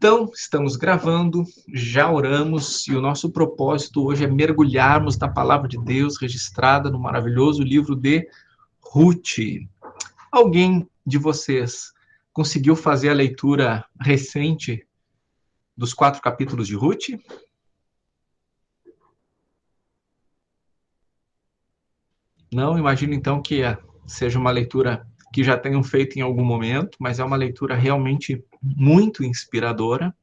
Então, estamos gravando, já oramos, e o nosso propósito hoje é mergulharmos na palavra de Deus registrada no maravilhoso livro de Ruth. Alguém de vocês conseguiu fazer a leitura recente dos 4 capítulos de Ruth? Não, imagino então que seja uma leitura que já tenham feito em algum momento, mas é uma leitura realmente muito inspiradora.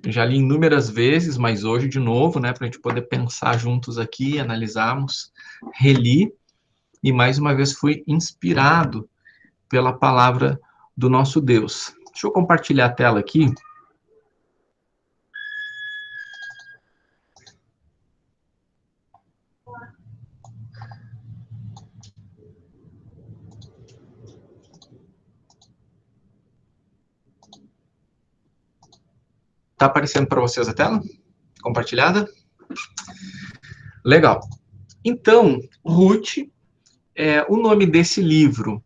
Já li inúmeras vezes, mas hoje de novo, né, para a gente poder pensar juntos aqui, analisarmos, reli, e mais uma vez fui inspirado pela palavra do nosso Deus. Deixa eu compartilhar a tela aqui. Tá aparecendo para vocês a tela? Compartilhada? Legal. Então, Ruth, o nome desse livro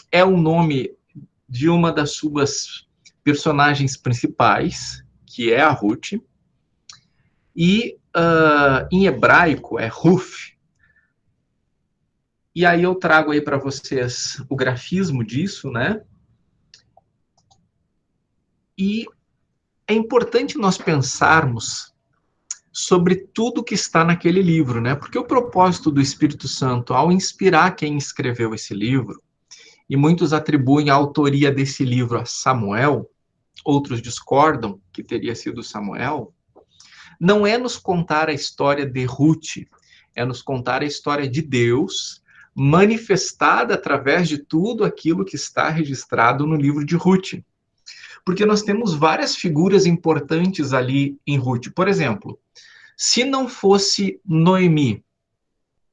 é o nome de uma das suas personagens principais, que é a Ruth, e em hebraico é Ruth. E aí eu trago aí para vocês o grafismo disso, né? E é importante nós pensarmos sobre tudo que está naquele livro, né? Porque o propósito do Espírito Santo, ao inspirar quem escreveu esse livro, e muitos atribuem a autoria desse livro a Samuel, outros discordam que teria sido Samuel, não é nos contar a história de Ruth, é nos contar a história de Deus, manifestada através de tudo aquilo que está registrado no livro de Ruth. Porque nós temos várias figuras importantes ali em Ruth. Por exemplo, se não fosse Noemi,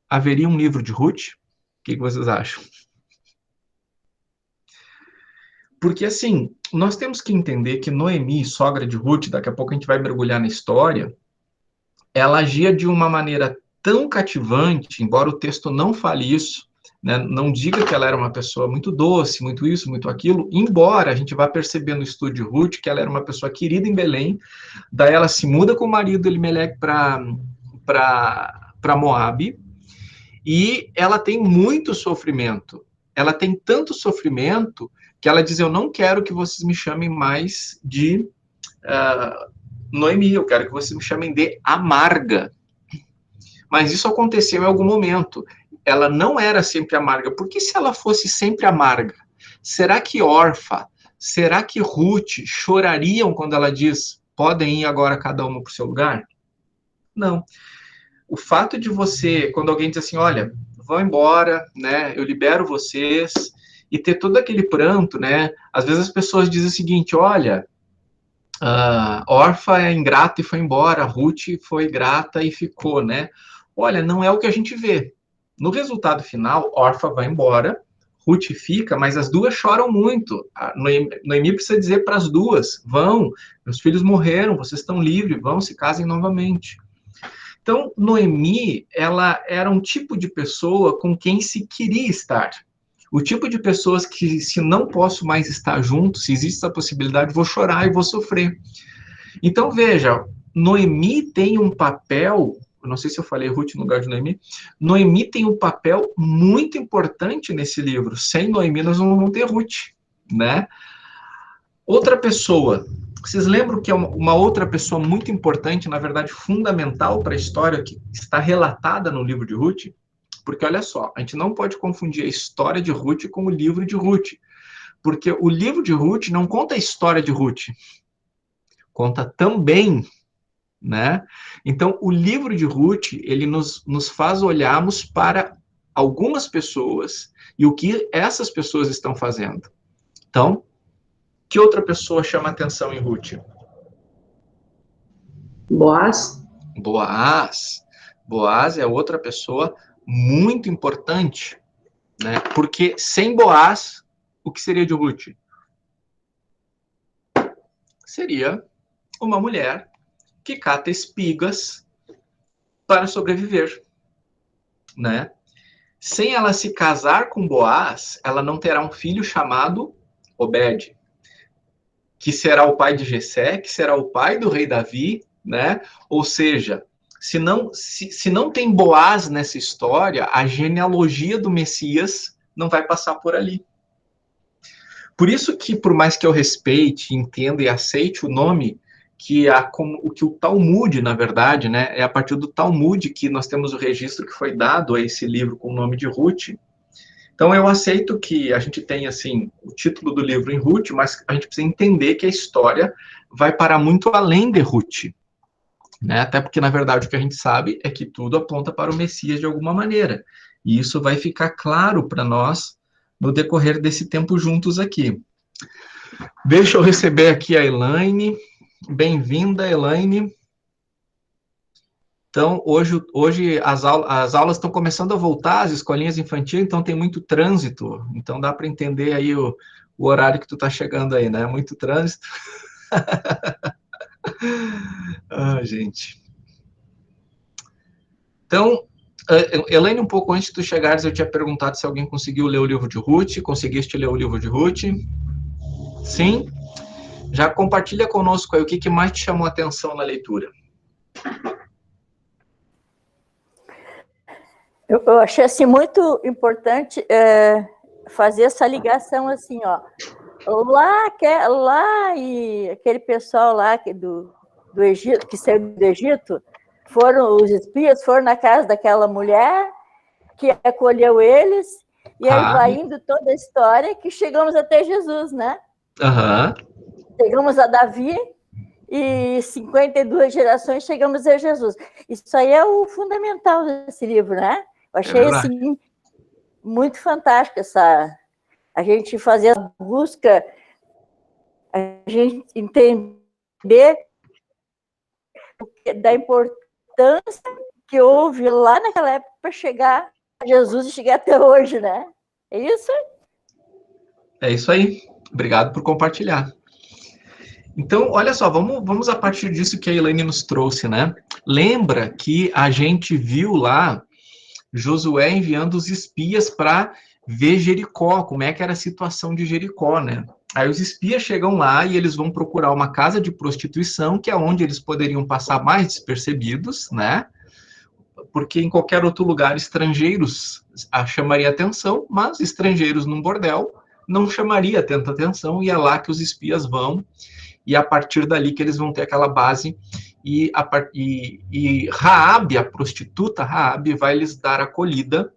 haveria um livro de Ruth? O que vocês acham? Porque, assim, nós temos que entender que Noemi, sogra de Ruth, daqui a pouco a gente vai mergulhar na história, ela agia de uma maneira tão cativante, embora o texto não fale isso, né, não diga que ela era uma pessoa muito doce, muito isso, muito aquilo, embora a gente vá perceber no estudo de Ruth que ela era uma pessoa querida em Belém, daí ela se muda com o marido Elimeleque para Moabe, e ela tem muito sofrimento. Ela tem tanto sofrimento que ela diz, eu não quero que vocês me chamem mais de Noemi, eu quero que vocês me chamem de amarga. Mas isso aconteceu em algum momento. Ela não era sempre amarga. Porque se ela fosse sempre amarga, será que Orfa, será que Ruth chorariam quando ela diz, podem ir agora cada uma para o seu lugar? Não. O fato de você, quando alguém diz assim, olha, vão embora, né, eu libero vocês, e ter todo aquele pranto, né, às vezes as pessoas dizem o seguinte, olha, Orfa é ingrata e foi embora, Ruth foi grata e ficou, né? Olha, não é o que a gente vê. No resultado final, Orfa vai embora, Ruth fica, mas as duas choram muito. A Noemi precisa dizer para as duas, vão, meus filhos morreram, vocês estão livres, vão, se casem novamente. Então, Noemi, ela era um tipo de pessoa com quem se queria estar. O tipo de pessoas que, se não posso mais estar junto, se existe essa possibilidade, vou chorar e vou sofrer. Então, veja, Noemi tem um papel, eu não sei se eu falei Ruth no lugar de Noemi, Noemi tem um papel muito importante nesse livro. Sem Noemi, nós não vamos ter Ruth, né? Outra pessoa, vocês lembram que é uma outra pessoa muito importante, na verdade, fundamental para a história que está relatada no livro de Ruth? Porque, olha só, a gente não pode confundir a história de Ruth com o livro de Ruth. Porque o livro de Ruth não conta a história de Ruth, conta também, né? Então, o livro de Ruth, ele nos faz olharmos para algumas pessoas e o que essas pessoas estão fazendo. Então, que outra pessoa chama atenção em Ruth? Boaz. Boaz. Boaz é outra pessoa muito importante, né? Porque sem Boaz, o que seria de Ruth? Seria uma mulher que cata espigas para sobreviver, né? Sem ela se casar com Boaz, ela não terá um filho chamado Obed, que será o pai de Jessé, que será o pai do rei Davi, né? Ou seja, se não tem Boaz nessa história, a genealogia do Messias não vai passar por ali. Por isso que, por mais que eu respeite, entenda e aceite o nome, que o Talmud, na verdade, né, é a partir do Talmud que nós temos o registro que foi dado a esse livro com o nome de Ruth. Então, eu aceito que a gente tenha, assim, o título do livro em Ruth, mas a gente precisa entender que a história vai para muito além de Ruth. Né? Até porque, na verdade, o que a gente sabe é que tudo aponta para o Messias de alguma maneira. E isso vai ficar claro para nós no decorrer desse tempo juntos aqui. Deixa eu receber aqui a Elaine. Bem-vinda, Elaine. Então, hoje as aulas estão começando a voltar, as escolinhas infantis, então tem muito trânsito. Então, dá para entender aí o horário que tu está chegando aí, né? Muito trânsito. Ah, gente. Então, Elaine, um pouco antes de tu chegares, eu tinha perguntado se alguém conseguiu ler o livro de Ruth. Conseguiste ler o livro de Ruth? Sim? Já compartilha conosco aí o que mais te chamou a atenção na leitura. Eu achei assim, muito importante fazer essa ligação assim, ó. Lá e aquele pessoal lá do Egito, que saiu do Egito, os espias foram na casa daquela mulher que acolheu eles, e aí vai indo toda a história que chegamos até Jesus, né? Chegamos a Davi e 52 gerações chegamos a Jesus. Isso aí é o fundamental desse livro, né? Eu achei assim muito fantástico a gente fazer a busca, a gente entender da importância que houve lá naquela época para chegar a Jesus e chegar até hoje, né? É isso? É isso aí. Obrigado por compartilhar. Então, olha só, vamos a partir disso que a Elaine nos trouxe, né? Lembra que a gente viu lá Josué enviando os espias para ver Jericó, como é que era a situação de Jericó, né? Aí os espias chegam lá e eles vão procurar uma casa de prostituição, que é onde eles poderiam passar mais despercebidos, né? Porque em qualquer outro lugar estrangeiros chamaria atenção, mas estrangeiros num bordel não chamaria tanta atenção, e é lá que os espias vão, e a partir dali que eles vão ter aquela base, e Raabe, a prostituta Raabe, vai lhes dar acolhida,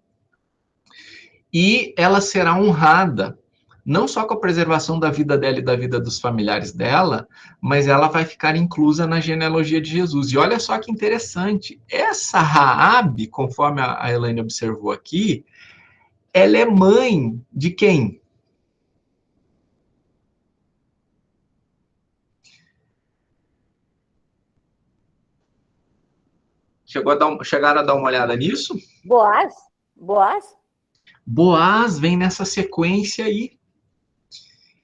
e ela será honrada, não só com a preservação da vida dela e da vida dos familiares dela, mas ela vai ficar inclusa na genealogia de Jesus. E olha só que interessante, essa Raabe, conforme a Elaine observou aqui, ela é mãe de quem? Chegaram a dar uma olhada nisso? Boaz. Boaz vem nessa sequência aí.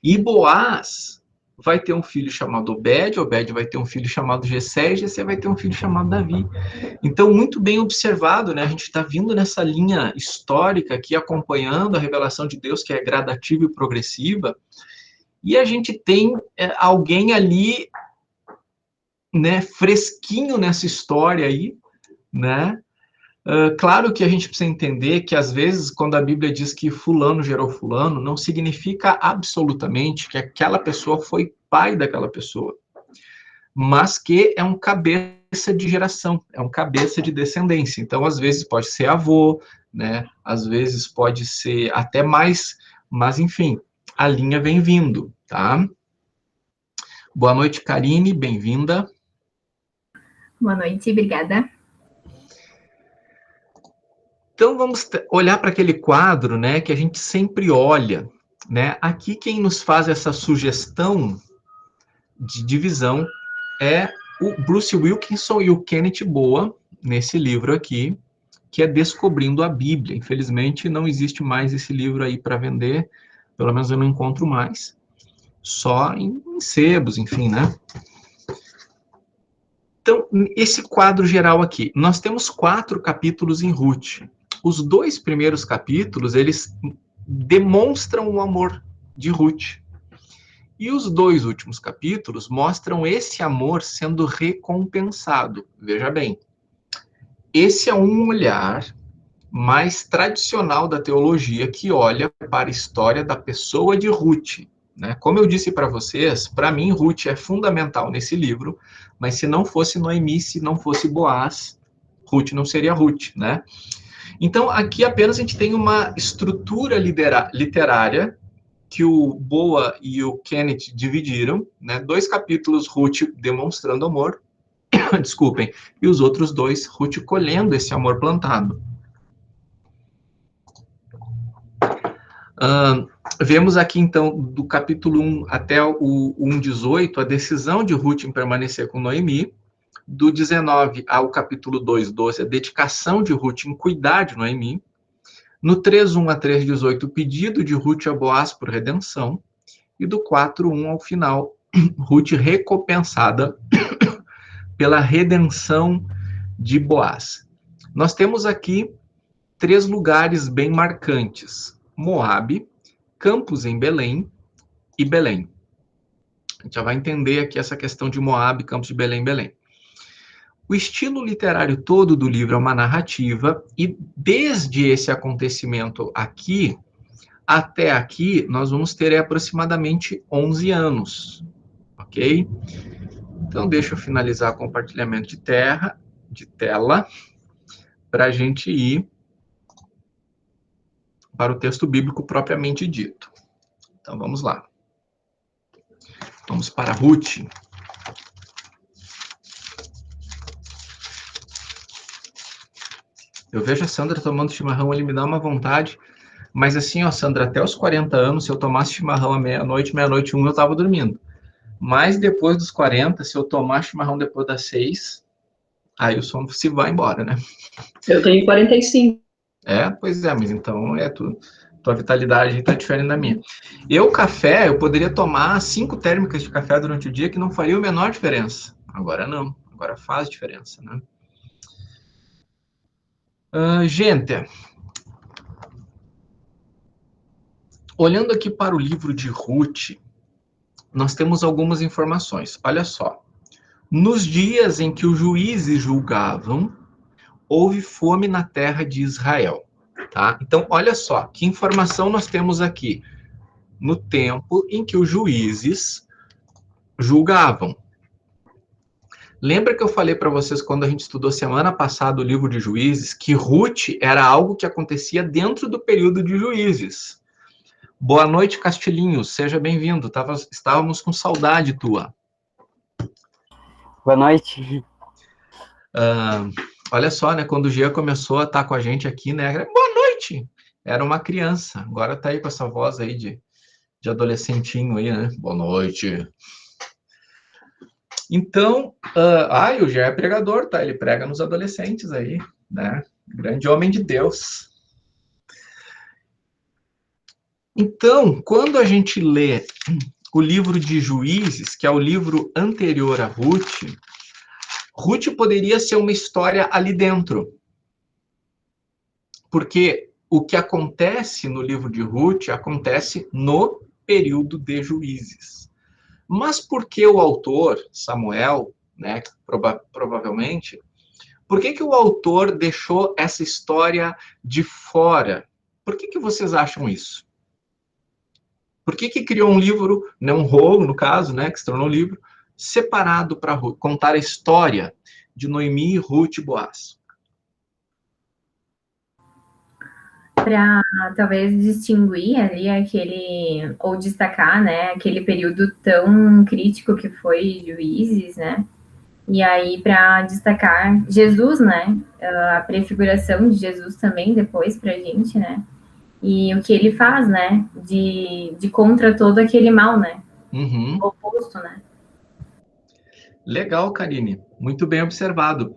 E Boaz vai ter um filho chamado Obed vai ter um filho chamado Jessé, e Jessé vai ter um filho chamado Davi. Então, muito bem observado, né? A gente está vindo nessa linha histórica aqui, acompanhando a revelação de Deus, que é gradativa e progressiva, e a gente tem alguém ali, né, fresquinho nessa história aí, né? Claro que a gente precisa entender que, às vezes, quando a Bíblia diz que fulano gerou fulano, não significa absolutamente que aquela pessoa foi pai daquela pessoa, mas que é um cabeça de geração, é um cabeça de descendência. Então, às vezes, pode ser avô, né? Às vezes, pode ser até mais, mas, enfim, a linha vem vindo, tá? Boa noite, Karine, bem-vinda. Boa noite, obrigada. Então, vamos olhar para aquele quadro, né, que a gente sempre olha, né? Aqui, quem nos faz essa sugestão de divisão é o Bruce Wilkinson e o Kenneth Boa, nesse livro aqui, que é Descobrindo a Bíblia. Infelizmente, não existe mais esse livro aí para vender, pelo menos eu não encontro mais, só em sebos, enfim, né? Então, esse quadro geral aqui, nós temos 4 capítulos em Ruth. Os 2 primeiros capítulos, eles demonstram o amor de Ruth. E os 2 últimos capítulos mostram esse amor sendo recompensado. Veja bem, esse é um olhar mais tradicional da teologia que olha para a história da pessoa de Ruth, né? Como eu disse para vocês, para mim Ruth é fundamental nesse livro, mas se não fosse Noemi, se não fosse Boaz, Ruth não seria Ruth, né? Então aqui apenas a gente tem uma estrutura literária que o Boa e o Kenneth dividiram, né? 2 capítulos Ruth demonstrando amor, desculpem, e os outros 2 Ruth colhendo esse amor plantado. Vemos aqui, então, do capítulo 1 até o 1:18, a decisão de Ruth em permanecer com Noemi. Do 19 ao capítulo 2:12, a dedicação de Ruth em cuidar de Noemi. No 3:1 a 3:18, o pedido de Ruth a Boaz por redenção. E do 4:1 ao final, Ruth recompensada pela redenção de Boaz. Nós temos aqui 3 lugares bem marcantes: Moabe, Campos em Belém e Belém. A gente já vai entender aqui essa questão de Moabe, Campos de Belém, Belém. O estilo literário todo do livro é uma narrativa, e desde esse acontecimento aqui, até aqui, nós vamos ter aproximadamente 11 anos, ok? Então, deixa eu finalizar o compartilhamento de tela, para a gente ir para o texto bíblico propriamente dito. Então, vamos lá. Vamos para Ruth. Eu vejo a Sandra tomando chimarrão, ele me dá uma vontade, mas assim, ó, Sandra, até os 40 anos, se eu tomasse chimarrão à meia-noite, meia-noite 1, eu estava dormindo. Mas depois dos 40, se eu tomar chimarrão depois das 6, aí o sono se vai embora, né? Eu tenho 45. Pois é, mas então tua vitalidade está diferente da minha. Café, eu poderia tomar 5 térmicas de café durante o dia que não faria a menor diferença. Agora não, agora faz diferença, né? Gente, olhando aqui para o livro de Ruth, nós temos algumas informações. Olha só. Nos dias em que os juízes julgavam, houve fome na terra de Israel. Tá? Então, olha só, que informação nós temos aqui. No tempo em que os juízes julgavam. Lembra que eu falei para vocês, quando a gente estudou semana passada o livro de Juízes, que Ruth era algo que acontecia dentro do período de Juízes. Boa noite, Castilhinho, seja bem-vindo. Estávamos com saudade tua. Boa noite. Olha só, né? Quando o Gia começou a estar com a gente aqui, né? Boa noite! Era uma criança. Agora tá aí com essa voz aí de adolescentinho aí, né? Boa noite. Então, o Gia é pregador, tá? Ele prega nos adolescentes aí, né? Grande homem de Deus. Então, quando a gente lê o livro de Juízes, que é o livro anterior a Ruth, Ruth poderia ser uma história ali dentro. Porque o que acontece no livro de Ruth acontece no período de Juízes. Mas por que o autor, Samuel, né, provavelmente, por que o autor deixou essa história de fora? Por que vocês acham isso? Por que criou um livro, né, um rolo, no caso, né, que se tornou um livro, separado para contar a história de Noemi, Ruth e Boaz? Para talvez distinguir ali aquele, ou destacar, né, aquele período tão crítico que foi Juízes, né? E aí, para destacar Jesus, né? A prefiguração de Jesus também depois para a gente, né? E o que ele faz, né? De contra todo aquele mal, né? Uhum. O oposto, né? Legal, Karine. Muito bem observado.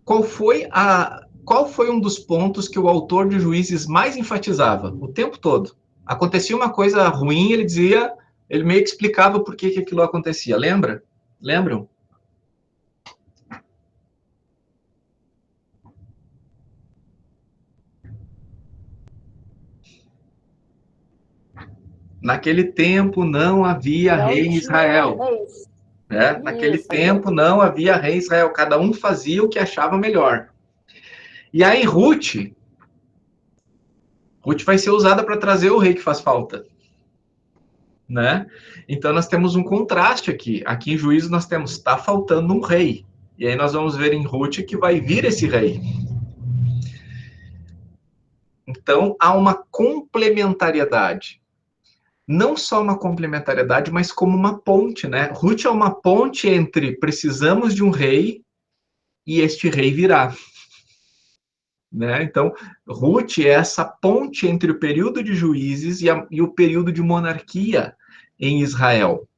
Qual foi um dos pontos que o autor de Juízes mais enfatizava o tempo todo? Acontecia uma coisa ruim, ele meio que explicava por que aquilo acontecia. Lembra? Lembram? Naquele tempo não havia Não rei em tinha Israel. reis. Né? Naquele Isso, tempo não havia rei em Israel. Cada um fazia o que achava melhor. E aí Ruth vai ser usada para trazer o rei que faz falta. Né? Então nós temos um contraste aqui. Aqui em Juízes nós temos, está faltando um rei. E aí nós vamos ver em Ruth que vai vir esse rei. Então há uma complementariedade. Não só uma complementariedade, mas como uma ponte, né? Ruth é uma ponte entre precisamos de um rei e este rei virá. Né? Então, Ruth é essa ponte entre o período de juízes e o período de monarquia em Israel.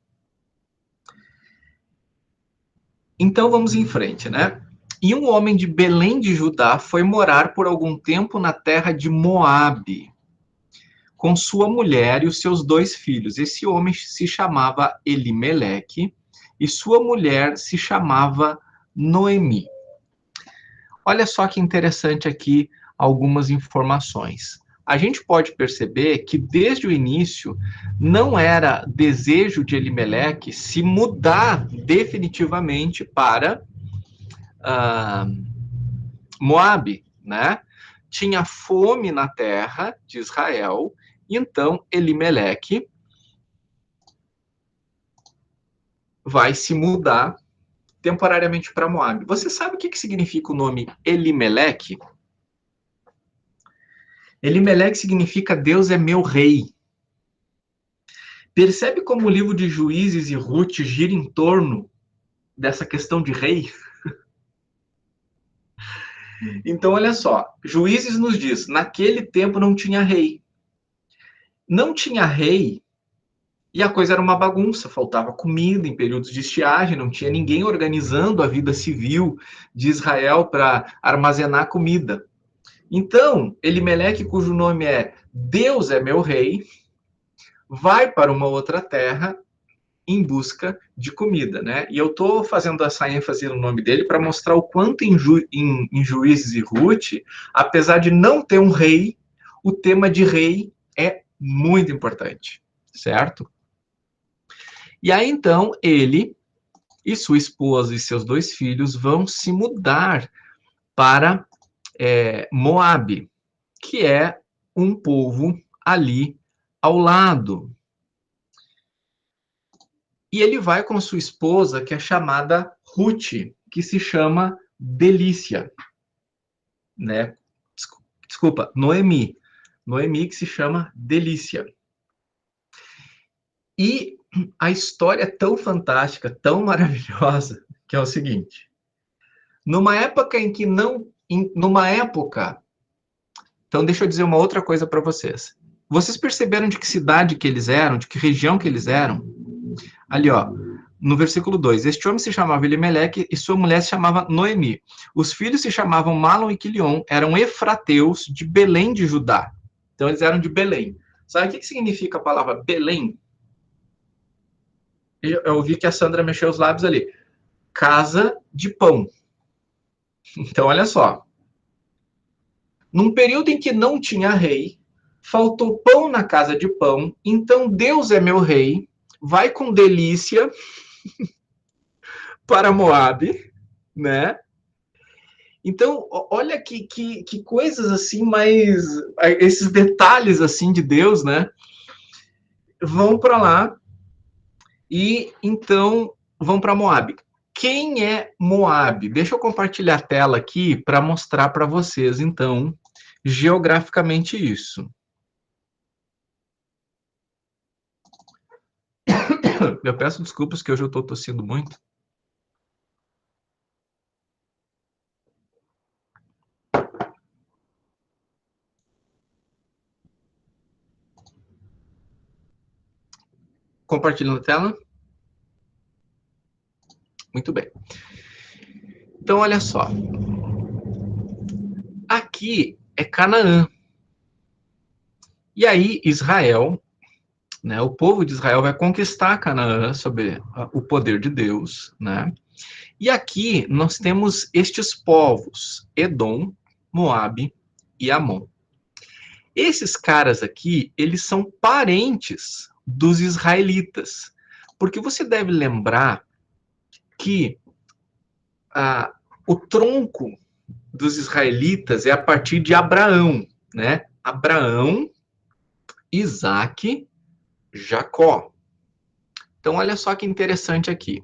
Então, vamos em frente, né? E um homem de Belém de Judá foi morar por algum tempo na terra de Moabe, com sua mulher e os seus 2 filhos. Esse homem se chamava Elimeleque e sua mulher se chamava Noemi. Olha só que interessante aqui algumas informações. A gente pode perceber que desde o início não era desejo de Elimeleque se mudar definitivamente para Moabe, né? Tinha fome na terra de Israel, então Elimeleque vai se mudar temporariamente para Moabe. Você sabe o que significa o nome Elimeleque? Elimeleque significa Deus é meu rei. Percebe como o livro de Juízes e Ruth gira em torno dessa questão de rei? Então, olha só, Juízes nos diz, naquele tempo não tinha rei. Não tinha rei e a coisa era uma bagunça, faltava comida em períodos de estiagem, não tinha ninguém organizando a vida civil de Israel para armazenar comida. Então, Elimeleque, cujo nome é Deus é meu rei, vai para uma outra terra em busca de comida, né? E eu estou fazendo essa ênfase no nome dele para mostrar o quanto em Juízes e Ruth, apesar de não ter um rei, o tema de rei é muito importante, certo? E aí, então, ele e sua esposa e seus 2 filhos vão se mudar para Moabe, que é um povo ali ao lado. E ele vai com sua esposa, que é chamada Ruth, que se chama Delícia, né? Desculpa, Noemi. Noemi, que se chama Delícia. E a história é tão fantástica, tão maravilhosa, que é o seguinte. Numa época em que não... Numa época... Então, deixa eu dizer uma outra coisa para vocês. Vocês perceberam de que cidade que eles eram, de que região que eles eram? Ali, ó, no versículo 2, este homem se chamava Elimeleque e sua mulher se chamava Noemi. Os filhos se chamavam Malom e Quilion, eram efrateus de Belém de Judá. Então, eles eram de Belém. Sabe o que significa a palavra Belém? Eu ouvi que a Sandra mexeu os lábios ali. Casa de pão. Então, olha só. Num período em que não tinha rei, faltou pão na casa de pão, então Deus é meu rei, vai com delícia para Moabe, né? Então, olha que coisas assim, mais esses detalhes assim de Deus, né? Vão para lá e então vão para Moabe. Quem é Moabe? Deixa eu compartilhar a tela aqui para mostrar para vocês, então, geograficamente isso. Eu peço desculpas que hoje eu estou tossindo muito. Compartilhando a tela. Muito bem. Então, olha só. Aqui é Canaã. E aí, Israel, né, o povo de Israel vai conquistar Canaã sob o poder de Deus, né? E aqui nós temos estes povos, Edom, Moabe e Amon. Esses caras aqui, eles são parentes dos israelitas. Porque você deve lembrar que o tronco dos israelitas é a partir de Abraão, né? Abraão, Isaque, Jacó. Então, olha só que interessante aqui.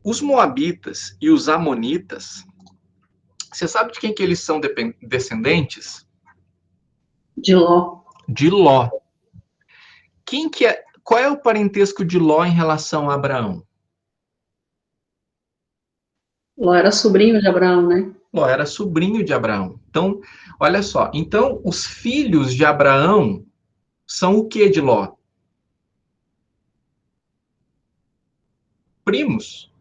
Os moabitas e os amonitas, você sabe de quem que eles são descendentes? De Ló. De Ló. Qual é o parentesco de Ló em relação a Abraão? Ló era sobrinho de Abraão, né? Ló era sobrinho de Abraão. Então, olha só. Então, os filhos de Abraão são o que de Ló? Primos,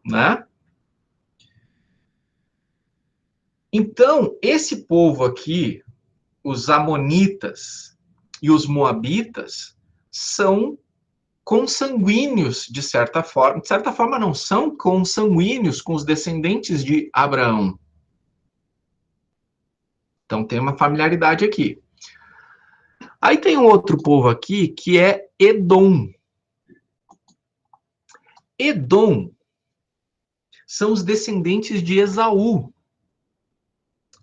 né? Então, esse povo aqui, os amonitas e os moabitas, são consanguíneos, de certa forma. De certa forma, não são consanguíneos com os descendentes de Abraão. Então, tem uma familiaridade aqui. Aí tem um outro povo aqui, que é Edom. Edom são os descendentes de Esaú.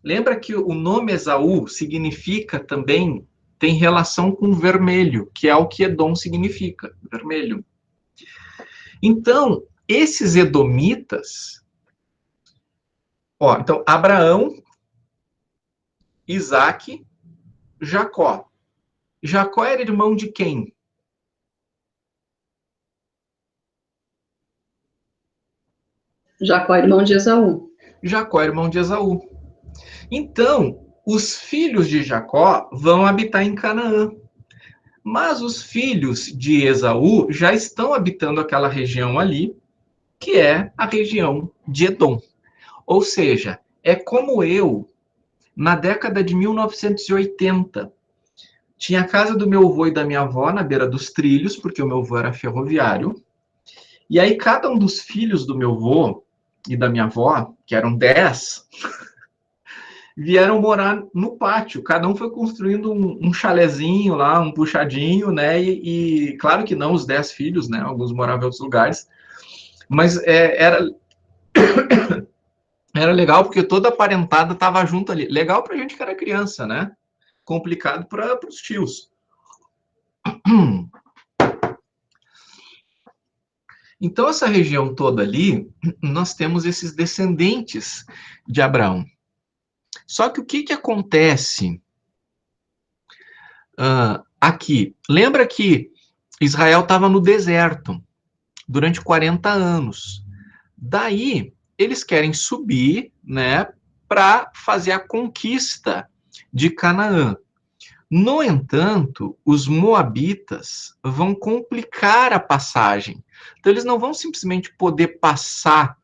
Lembra que o nome Esaú significa também, tem relação com vermelho, que é o que Edom significa, vermelho. Então, esses edomitas, então, Abraão, Isaque, Jacó. Jacó era irmão de quem? Jacó, irmão de Esaú. Jacó, irmão de Esaú. Então, os filhos de Jacó vão habitar em Canaã. Mas os filhos de Esaú já estão habitando aquela região ali, que é a região de Edom. Ou seja, é como eu, na década de 1980, tinha a casa do meu avô e da minha avó na beira dos trilhos, porque o meu avô era ferroviário. E aí cada um dos filhos do meu avô e da minha avó, que eram 10, vieram morar no pátio. Cada um foi construindo um chalezinho lá, um puxadinho, né? E claro que não os 10 filhos, né? Alguns moravam em outros lugares. Mas era legal porque toda a parentada estava junto ali. Legal para a gente que era criança, né? Complicado para os tios. Então, essa região toda ali, nós temos esses descendentes de Abraão. Só que o que acontece aqui? Lembra que Israel estava no deserto durante 40 anos. Daí, eles querem subir, né, para fazer a conquista de Canaã. No entanto, os moabitas vão complicar a passagem. Então, eles não vão simplesmente poder passar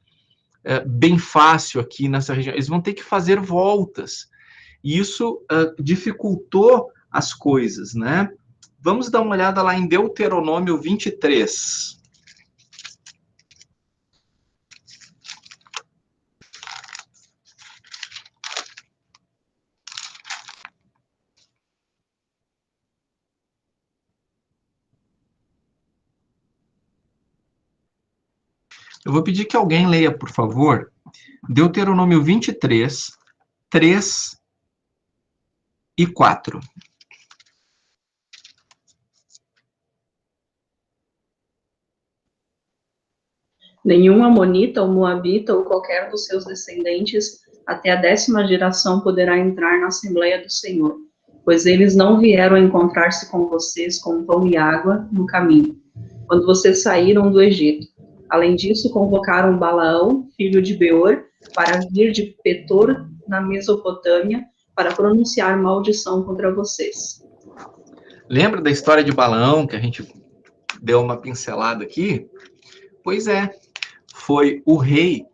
bem fácil aqui nessa região. Eles vão ter que fazer voltas. E isso dificultou as coisas, né? Vamos dar uma olhada lá em Deuteronômio 23. Eu vou pedir que alguém leia, por favor, Deuteronômio 23, 3 e 4. Nenhum amonita ou moabita ou qualquer dos seus descendentes até a 10ª geração poderá entrar na Assembleia do Senhor, pois eles não vieram encontrar-se com vocês com pão e água no caminho, quando vocês saíram do Egito. Além disso, convocaram Balaão, filho de Beor, para vir de Petor, na Mesopotâmia, para pronunciar maldição contra vocês. Lembra da história de Balaão, que a gente deu uma pincelada aqui? Pois é, foi o rei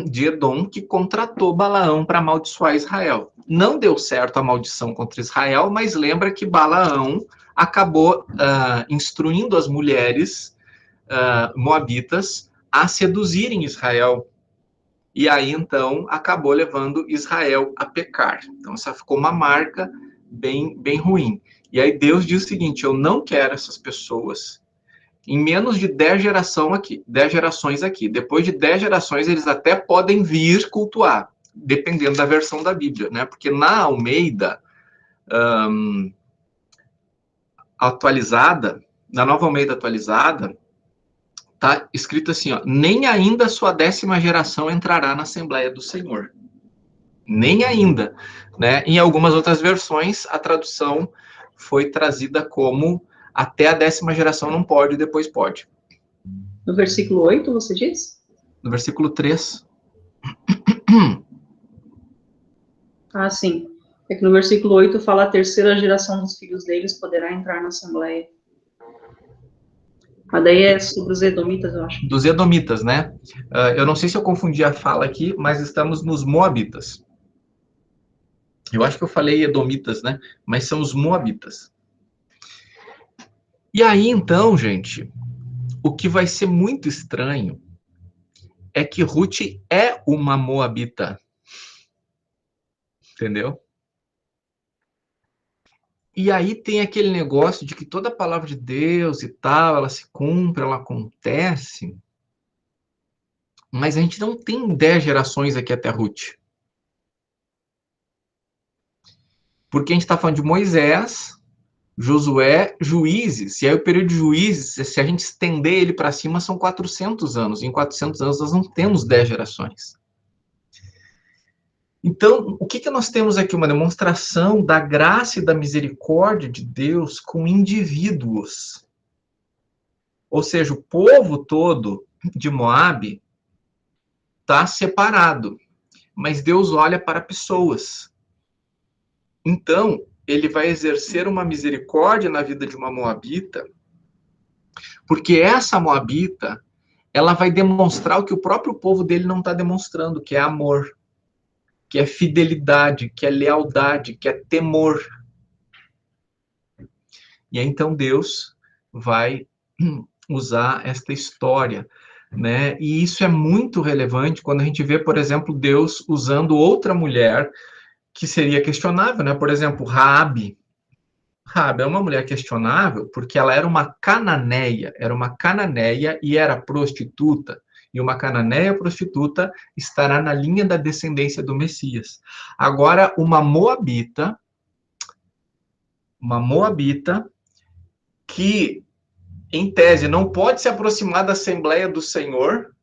de Edom que contratou Balaão para amaldiçoar Israel. Não deu certo a maldição contra Israel, mas lembra que Balaão acabou instruindo as mulheres moabitas a seduzirem Israel E aí, então, acabou levando Israel a pecar. Então, essa ficou uma marca bem ruim. E aí Deus diz o seguinte, eu não quero essas pessoas em menos de 10 gerações aqui. Depois de 10 gerações, eles até podem vir cultuar, dependendo da versão da Bíblia, né? Porque na Almeida atualizada, na Nova Almeida atualizada, tá escrito assim, ó, nem ainda a sua 10ª geração entrará na Assembleia do Senhor. Nem ainda, né? Em algumas outras versões, a tradução foi trazida como até a 10ª geração não pode, depois pode. No versículo 8, você diz? No versículo 3. Ah, sim. É que no versículo 8 fala a 3ª geração dos filhos deles poderá entrar na Assembleia. Mas daí é sobre os edomitas, eu acho. Dos edomitas, né? Eu não sei se eu confundi a fala aqui, mas estamos nos moabitas. Eu acho que eu falei edomitas, né? Mas são os moabitas. E aí, então, gente, o que vai ser muito estranho é que Ruth é uma moabita. Entendeu? E aí tem aquele negócio de que toda a palavra de Deus e tal, ela se cumpre, ela acontece, mas a gente não tem 10 gerações aqui até Ruth. Porque a gente está falando de Moisés, Josué, Juízes, e aí o período de Juízes, se a gente estender ele para cima, são 400 anos. Em 400 anos nós não temos 10 gerações. Então, o que nós temos aqui? Uma demonstração da graça e da misericórdia de Deus com indivíduos. Ou seja, o povo todo de Moabe está separado, mas Deus olha para pessoas. Então, ele vai exercer uma misericórdia na vida de uma moabita, porque essa moabita, ela vai demonstrar o que o próprio povo dele não está demonstrando, que é amor, que é fidelidade, que é lealdade, que é temor. E aí, então, Deus vai usar esta história, né? E isso é muito relevante quando a gente vê, por exemplo, Deus usando outra mulher que seria questionável, né? Por exemplo, Raabe. Raabe é uma mulher questionável porque ela era uma cananeia e era prostituta. E uma cananeia prostituta estará na linha da descendência do Messias. Agora, uma moabita que, em tese, não pode se aproximar da Assembleia do Senhor,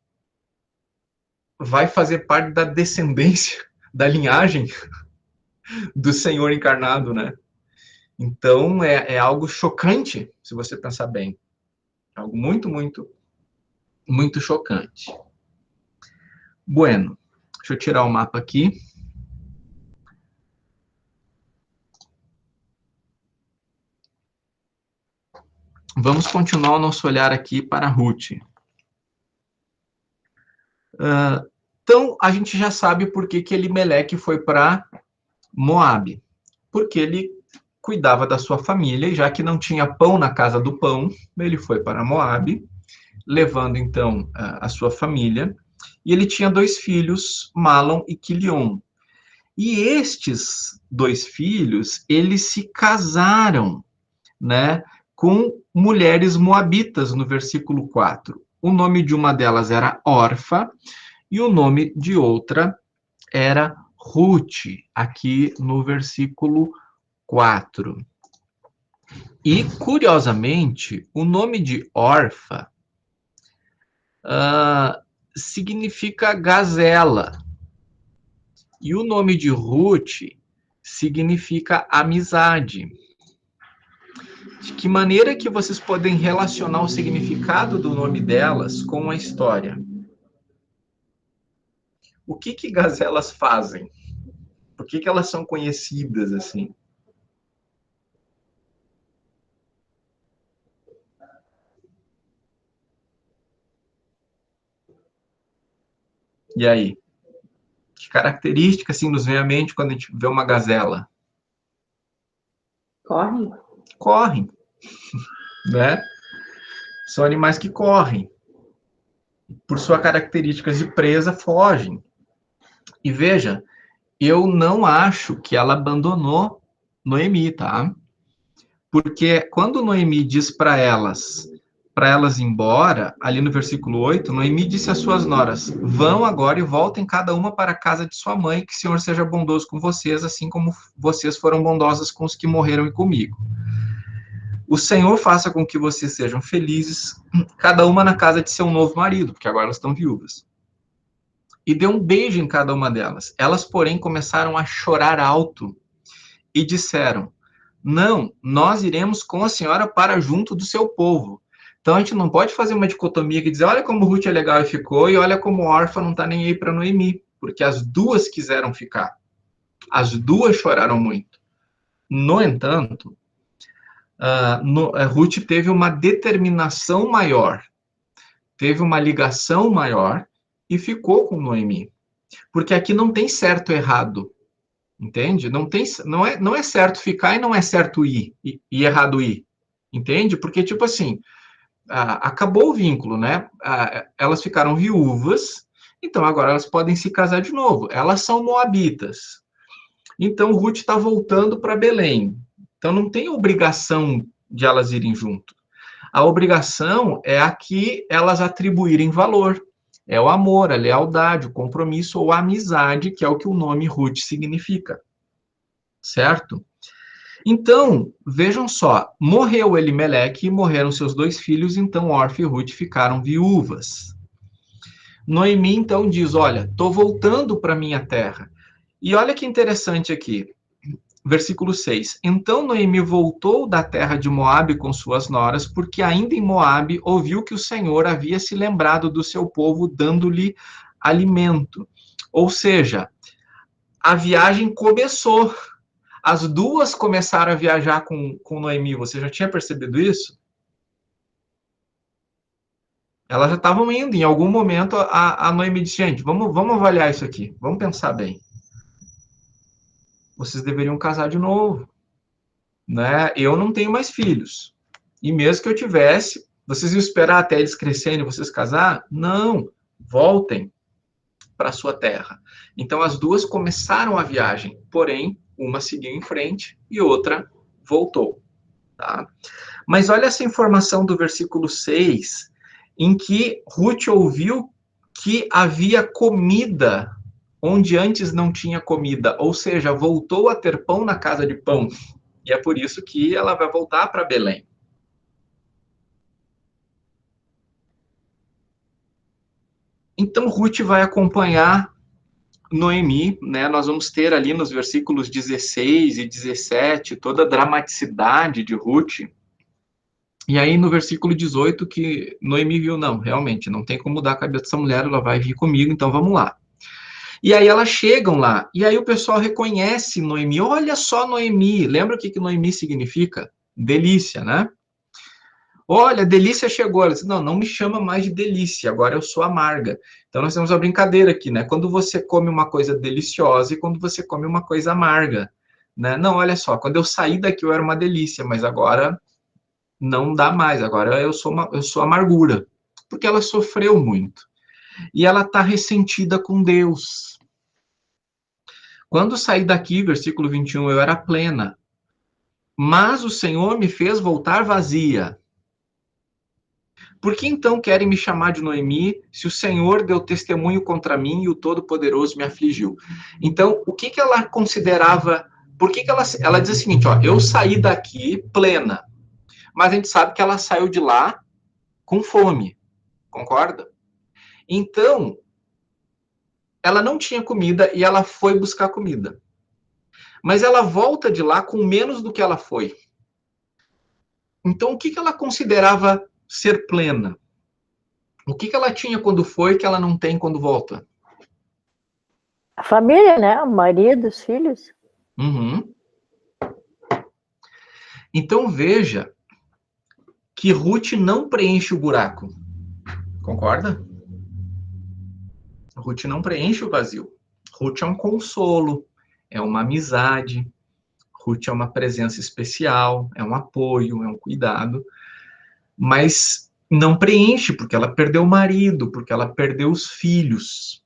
vai fazer parte da descendência, da linhagem do Senhor encarnado, né? Então, é algo chocante, se você pensar bem. Algo muito, muito, muito chocante. Bueno, deixa eu tirar o mapa aqui. Vamos continuar o nosso olhar aqui para Ruth. Então, a gente já sabe por que Elimeleque foi para Moabe. Porque ele cuidava da sua família, e já que não tinha pão na casa do pão, ele foi para Moabe, levando, então, a sua família. E ele tinha 2 filhos, Malom e Quilion. E estes 2 filhos, eles se casaram, né, com mulheres moabitas, no versículo 4. O nome de uma delas era Orfa, e o nome de outra era Ruth, aqui no versículo 4. E, curiosamente, o nome de Orfa significa gazela, e o nome de Ruth significa amizade. De que maneira que vocês podem relacionar o significado do nome delas com a história? O que gazelas fazem? Por que elas são conhecidas assim? E aí? Que característica assim nos vem à mente quando a gente vê uma gazela? Correm? Correm, né? São animais que correm. Por suas características de presa, fogem. E veja, eu não acho que ela abandonou Noemi, tá? Porque quando Noemi diz para elas ir embora, ali no versículo 8, Noemi disse às suas noras: vão agora e voltem cada uma para a casa de sua mãe, que o Senhor seja bondoso com vocês, assim como vocês foram bondosas com os que morreram e comigo. O Senhor faça com que vocês sejam felizes, cada uma na casa de seu novo marido, porque agora elas estão viúvas. E deu um beijo em cada uma delas. Elas, porém, começaram a chorar alto e disseram: não, nós iremos com a senhora para junto do seu povo. Então a gente não pode fazer uma dicotomia que dizer, olha como Ruth é legal e ficou, e olha como Orfa não está nem aí para Noemi, porque as duas quiseram ficar. As duas choraram muito. No entanto, Ruth teve uma determinação maior, teve uma ligação maior e ficou com Noemi. Porque aqui não tem certo e errado. Entende? Não é certo ficar e não é certo ir, e errado ir. Entende? Porque, tipo assim, acabou o vínculo, né? Elas ficaram viúvas, então agora elas podem se casar de novo. Elas são moabitas. Então, Ruth está voltando para Belém. Então, não tem obrigação de elas irem junto. A obrigação é a que elas atribuírem valor. É o amor, a lealdade, o compromisso ou a amizade, que é o que o nome Ruth significa. Certo? Então, vejam só, morreu Elimeleque e morreram seus 2 filhos, então Orfa e Ruth ficaram viúvas. Noemi, então, diz, olha, estou voltando para minha terra. E olha que interessante aqui, versículo 6. Então Noemi voltou da terra de Moabe com suas noras, porque ainda em Moabe ouviu que o Senhor havia se lembrado do seu povo, dando-lhe alimento. Ou seja, a viagem começou. As duas começaram a viajar com Noemi. Você já tinha percebido isso? Elas já estavam indo. Em algum momento, a Noemi disse, gente, vamos avaliar isso aqui. Vamos pensar bem. Vocês deveriam casar de novo. Né? Eu não tenho mais filhos. E mesmo que eu tivesse, vocês iam esperar até eles crescerem e vocês casar? Não. Voltem para a sua terra. Então, as duas começaram a viagem. Porém, uma seguiu em frente e outra voltou. Tá? Mas olha essa informação do versículo 6, em que Ruth ouviu que havia comida onde antes não tinha comida, ou seja, voltou a ter pão na casa de pão. E é por isso que ela vai voltar para Belém. Então, Ruth vai acompanhar Noemi, né? Nós vamos ter ali nos versículos 16 e 17 toda a dramaticidade de Ruth. E aí, no versículo 18, que Noemi viu, não, realmente, não tem como mudar a cabeça dessa mulher, ela vai vir comigo, então vamos lá. E aí elas chegam lá, e aí o pessoal reconhece Noemi, olha só Noemi, lembra o que Noemi significa? Delícia, né? Olha, delícia chegou, ela disse, não me chama mais de delícia, agora eu sou amarga. Então nós temos uma brincadeira aqui, né? Quando você come uma coisa deliciosa e quando você come uma coisa amarga, né? Não, olha só, quando eu saí daqui eu era uma delícia, mas agora não dá mais, agora eu sou amargura, porque ela sofreu muito. E ela está ressentida com Deus. Quando saí daqui, versículo 21, eu era plena, mas o Senhor me fez voltar vazia. Por que então querem me chamar de Noemi, se o Senhor deu testemunho contra mim e o Todo-Poderoso me afligiu? Então, o que ela considerava... Por que ela diz o seguinte, ó, eu saí daqui plena, mas a gente sabe que ela saiu de lá com fome, concorda? Então, ela não tinha comida e ela foi buscar comida. Mas ela volta de lá com menos do que ela foi. Então, o que ela considerava ser plena? O que ela tinha quando foi que ela não tem quando volta? A família, né? O marido, os filhos. Uhum. Então, veja que Ruth não preenche o buraco. Concorda? Ruth não preenche o vazio. Ruth é um consolo, é uma amizade. Ruth é uma presença especial, é um apoio, é um cuidado. Mas não preenche, porque ela perdeu o marido, porque ela perdeu os filhos.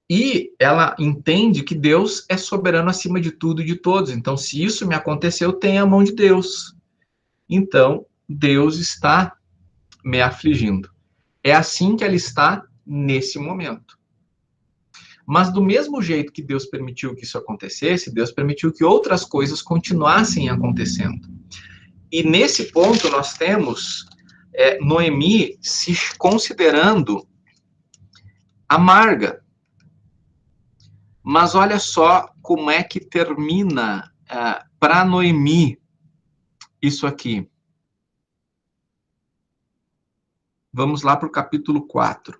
E ela entende que Deus é soberano acima de tudo e de todos. Então, se isso me aconteceu, tem a mão de Deus. Então, Deus está me afligindo. É assim que ela está nesse momento. Mas do mesmo jeito que Deus permitiu que isso acontecesse, Deus permitiu que outras coisas continuassem acontecendo. E nesse ponto nós temos Noemi se considerando amarga. Mas olha só como é que termina para Noemi isso aqui. Vamos lá para o capítulo 4.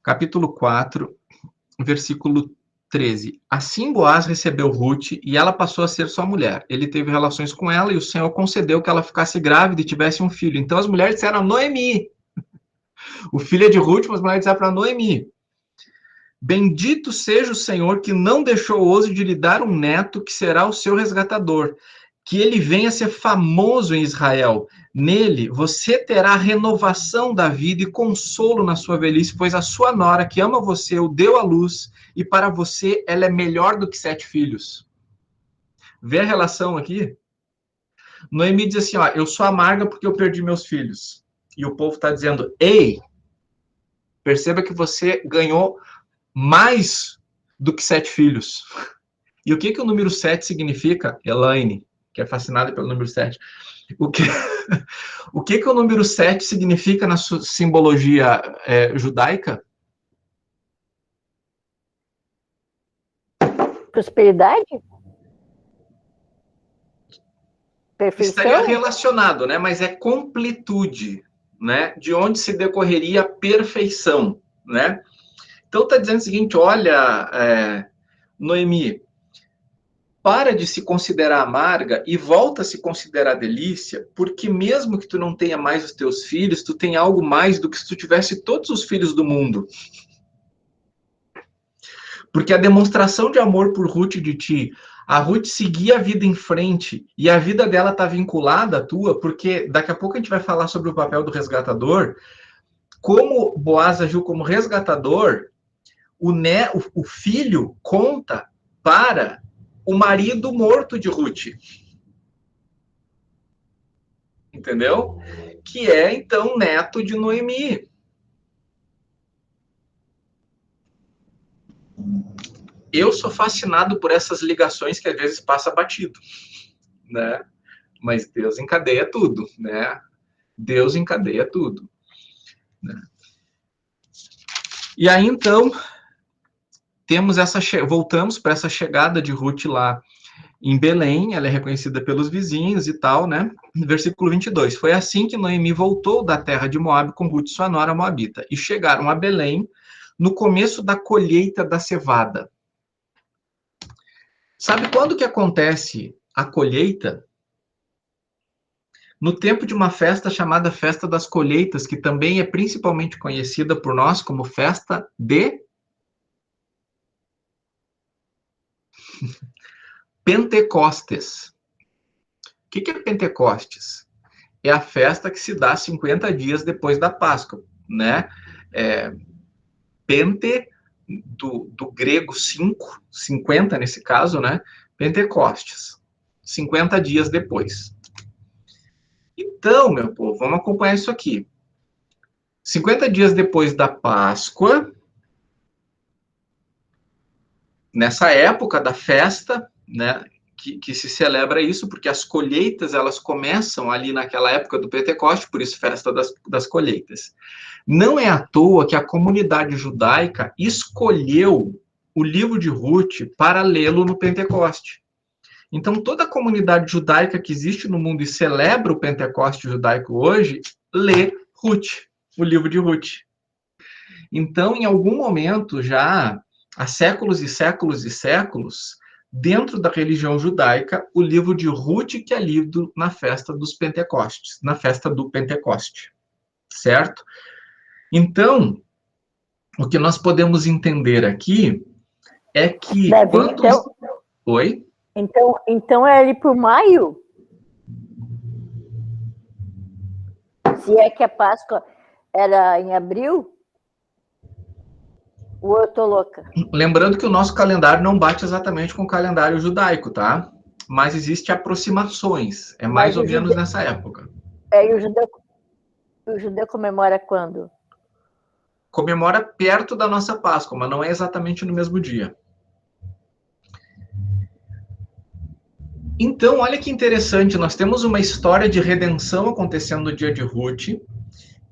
Capítulo 4, versículo 13. Assim Boaz recebeu Ruth e ela passou a ser sua mulher. Ele teve relações com ela e o Senhor concedeu que ela ficasse grávida e tivesse um filho. Então as mulheres disseram a Noemi. O filho é de Ruth, mas as mulheres disseram para Noemi. Bendito seja o Senhor que não deixou oso de lhe dar um neto que será o seu resgatador. Que ele venha a ser famoso em Israel. Nele, você terá renovação da vida e consolo na sua velhice, pois a sua nora, que ama você, o deu à luz, e para você ela é melhor do que 7 filhos. Vê a relação aqui? Noemi diz assim, ó, eu sou amarga porque eu perdi meus filhos. E o povo está dizendo, ei, perceba que você ganhou mais do que 7 filhos. E o que o número 7 significa? Elaine, que é fascinada pelo número 7. O que o número 7 significa na sua simbologia judaica? Prosperidade? Perfeição? Estaria relacionado, né? Mas é completude, né? De onde se decorreria a perfeição, né? Então está dizendo o seguinte, olha, Noemi, para de se considerar amarga e volta a se considerar delícia, porque mesmo que tu não tenha mais os teus filhos, tu tem algo mais do que se tu tivesse todos os filhos do mundo. Porque a demonstração de amor por Ruth de ti, a Ruth seguia a vida em frente, e a vida dela está vinculada à tua, porque daqui a pouco a gente vai falar sobre o papel do resgatador, como Boaz agiu como resgatador, o filho conta para o marido morto de Ruth. Entendeu? Que é, então, neto de Noemi. Eu sou fascinado por essas ligações que às vezes passa batido, né? Mas Deus encadeia tudo, né? Deus encadeia tudo. Né? E aí, então, temos voltamos para essa chegada de Ruth lá em Belém, ela é reconhecida pelos vizinhos e tal, né? Versículo 22. Foi assim que Noemi voltou da terra de Moabe com Ruth, sua nora moabita, e chegaram a Belém no começo da colheita da cevada. Sabe quando que acontece a colheita? No tempo de uma festa chamada Festa das Colheitas, que também é principalmente conhecida por nós como Festa de Pentecostes. O que é Pentecostes? É a festa que se dá 50 dias depois da Páscoa, né? Pente, do grego 5, 50 nesse caso, né? Pentecostes, 50 dias depois. Então, meu povo, vamos acompanhar isso aqui. 50 dias depois da Páscoa, nessa época da festa, né, que se celebra isso, porque as colheitas, elas começam ali naquela época do Pentecoste, por isso festa das colheitas. Não é à toa que a comunidade judaica escolheu o livro de Ruth para lê-lo no Pentecoste. Então, toda a comunidade judaica que existe no mundo e celebra o Pentecoste judaico hoje, lê Ruth, o livro de Ruth. Então, em algum momento, já há séculos e séculos e séculos, dentro da religião judaica, o livro de Ruth que é lido na festa dos Pentecostes, na festa do Pentecoste, certo? Então, o que nós podemos entender aqui é que Davi, quando... então... Oi? Então é ali por maio? Se é que a Páscoa era em abril? Ou eu tô louca? Lembrando que o nosso calendário não bate exatamente com o calendário judaico, tá? Mas existem aproximações. É mais ou menos nessa época. E o judeu comemora quando? Comemora perto da nossa Páscoa, mas não é exatamente no mesmo dia. Então, olha que interessante, nós temos uma história de redenção acontecendo no dia de Ruth,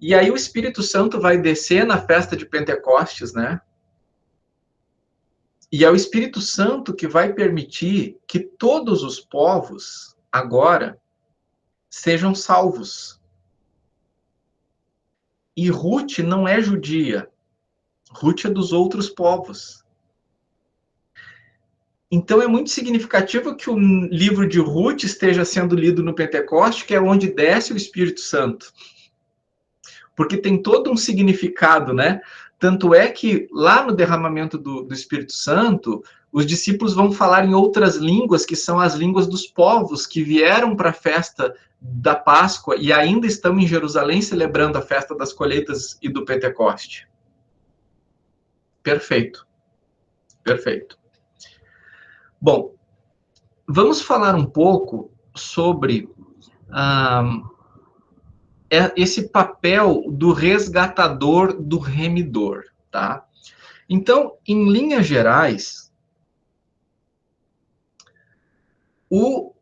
e aí o Espírito Santo vai descer na festa de Pentecostes, né? E é o Espírito Santo que vai permitir que todos os povos agora sejam salvos. E Ruth não é judia, Ruth é dos outros povos. Então é muito significativo que o livro de Ruth esteja sendo lido no Pentecoste, que é onde desce o Espírito Santo. Porque tem todo um significado, né? Tanto é que lá no derramamento do Espírito Santo, os discípulos vão falar em outras línguas, que são as línguas dos povos que vieram para a festa da Páscoa e ainda estão em Jerusalém celebrando a festa das colheitas e do Pentecoste. Perfeito. Perfeito. Bom, vamos falar um pouco sobre esse papel do resgatador, do remidor, tá? Então, em linhas gerais, o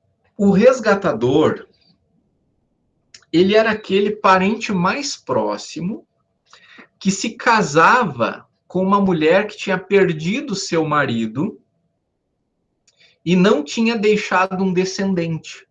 resgatador, ele era aquele parente mais próximo que se casava com uma mulher que tinha perdido seu marido e não tinha deixado um descendente.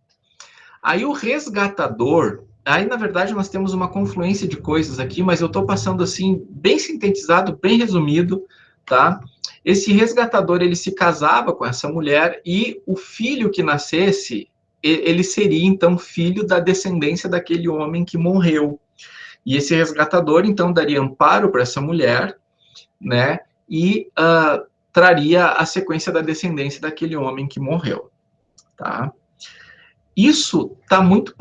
Aí o resgatador, aí na verdade nós temos uma confluência de coisas aqui, mas eu estou passando assim, bem sintetizado, bem resumido, tá? Esse resgatador, ele se casava com essa mulher e o filho que nascesse, ele seria então filho da descendência daquele homem que morreu. E esse resgatador então daria amparo para essa mulher, né? E traria a sequência da descendência daquele homem que morreu, tá? Isso está muito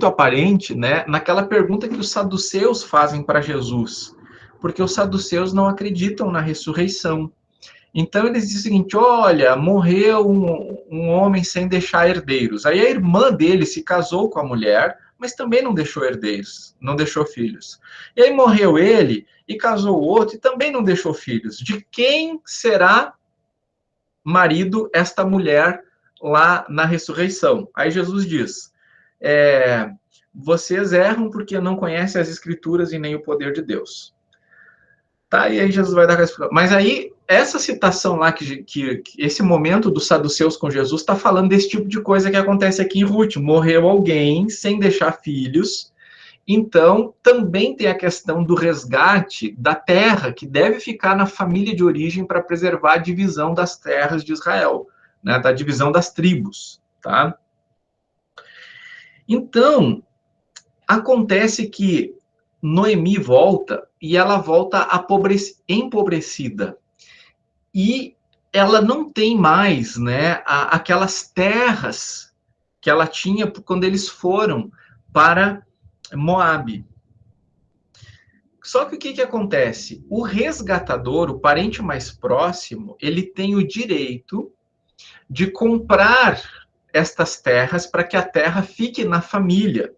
aparente, né, naquela pergunta que os saduceus fazem para Jesus, porque os saduceus não acreditam na ressurreição. Então eles dizem o seguinte: olha, morreu um homem sem deixar herdeiros. Aí a irmã dele se casou com a mulher, mas também não deixou herdeiros, não deixou filhos. E aí morreu ele e casou outro e também não deixou filhos. De quem será marido esta mulher lá na ressurreição? Aí Jesus diz: vocês erram porque não conhecem as escrituras e nem o poder de Deus. Tá, e aí Jesus vai dar a explicação. Mas aí, essa citação lá, que esse momento dos saduceus com Jesus, está falando desse tipo de coisa que acontece aqui em Ruth. Morreu alguém sem deixar filhos, então também tem a questão do resgate da terra, que deve ficar na família de origem para preservar a divisão das terras de Israel, né, da divisão das tribos, tá? Então, acontece que Noemi volta e ela volta empobrecida. E ela não tem mais, né, aquelas terras que ela tinha quando eles foram para Moabe. Só que o que acontece? O resgatador, o parente mais próximo, ele tem o direito de comprar estas terras para que a terra fique na família,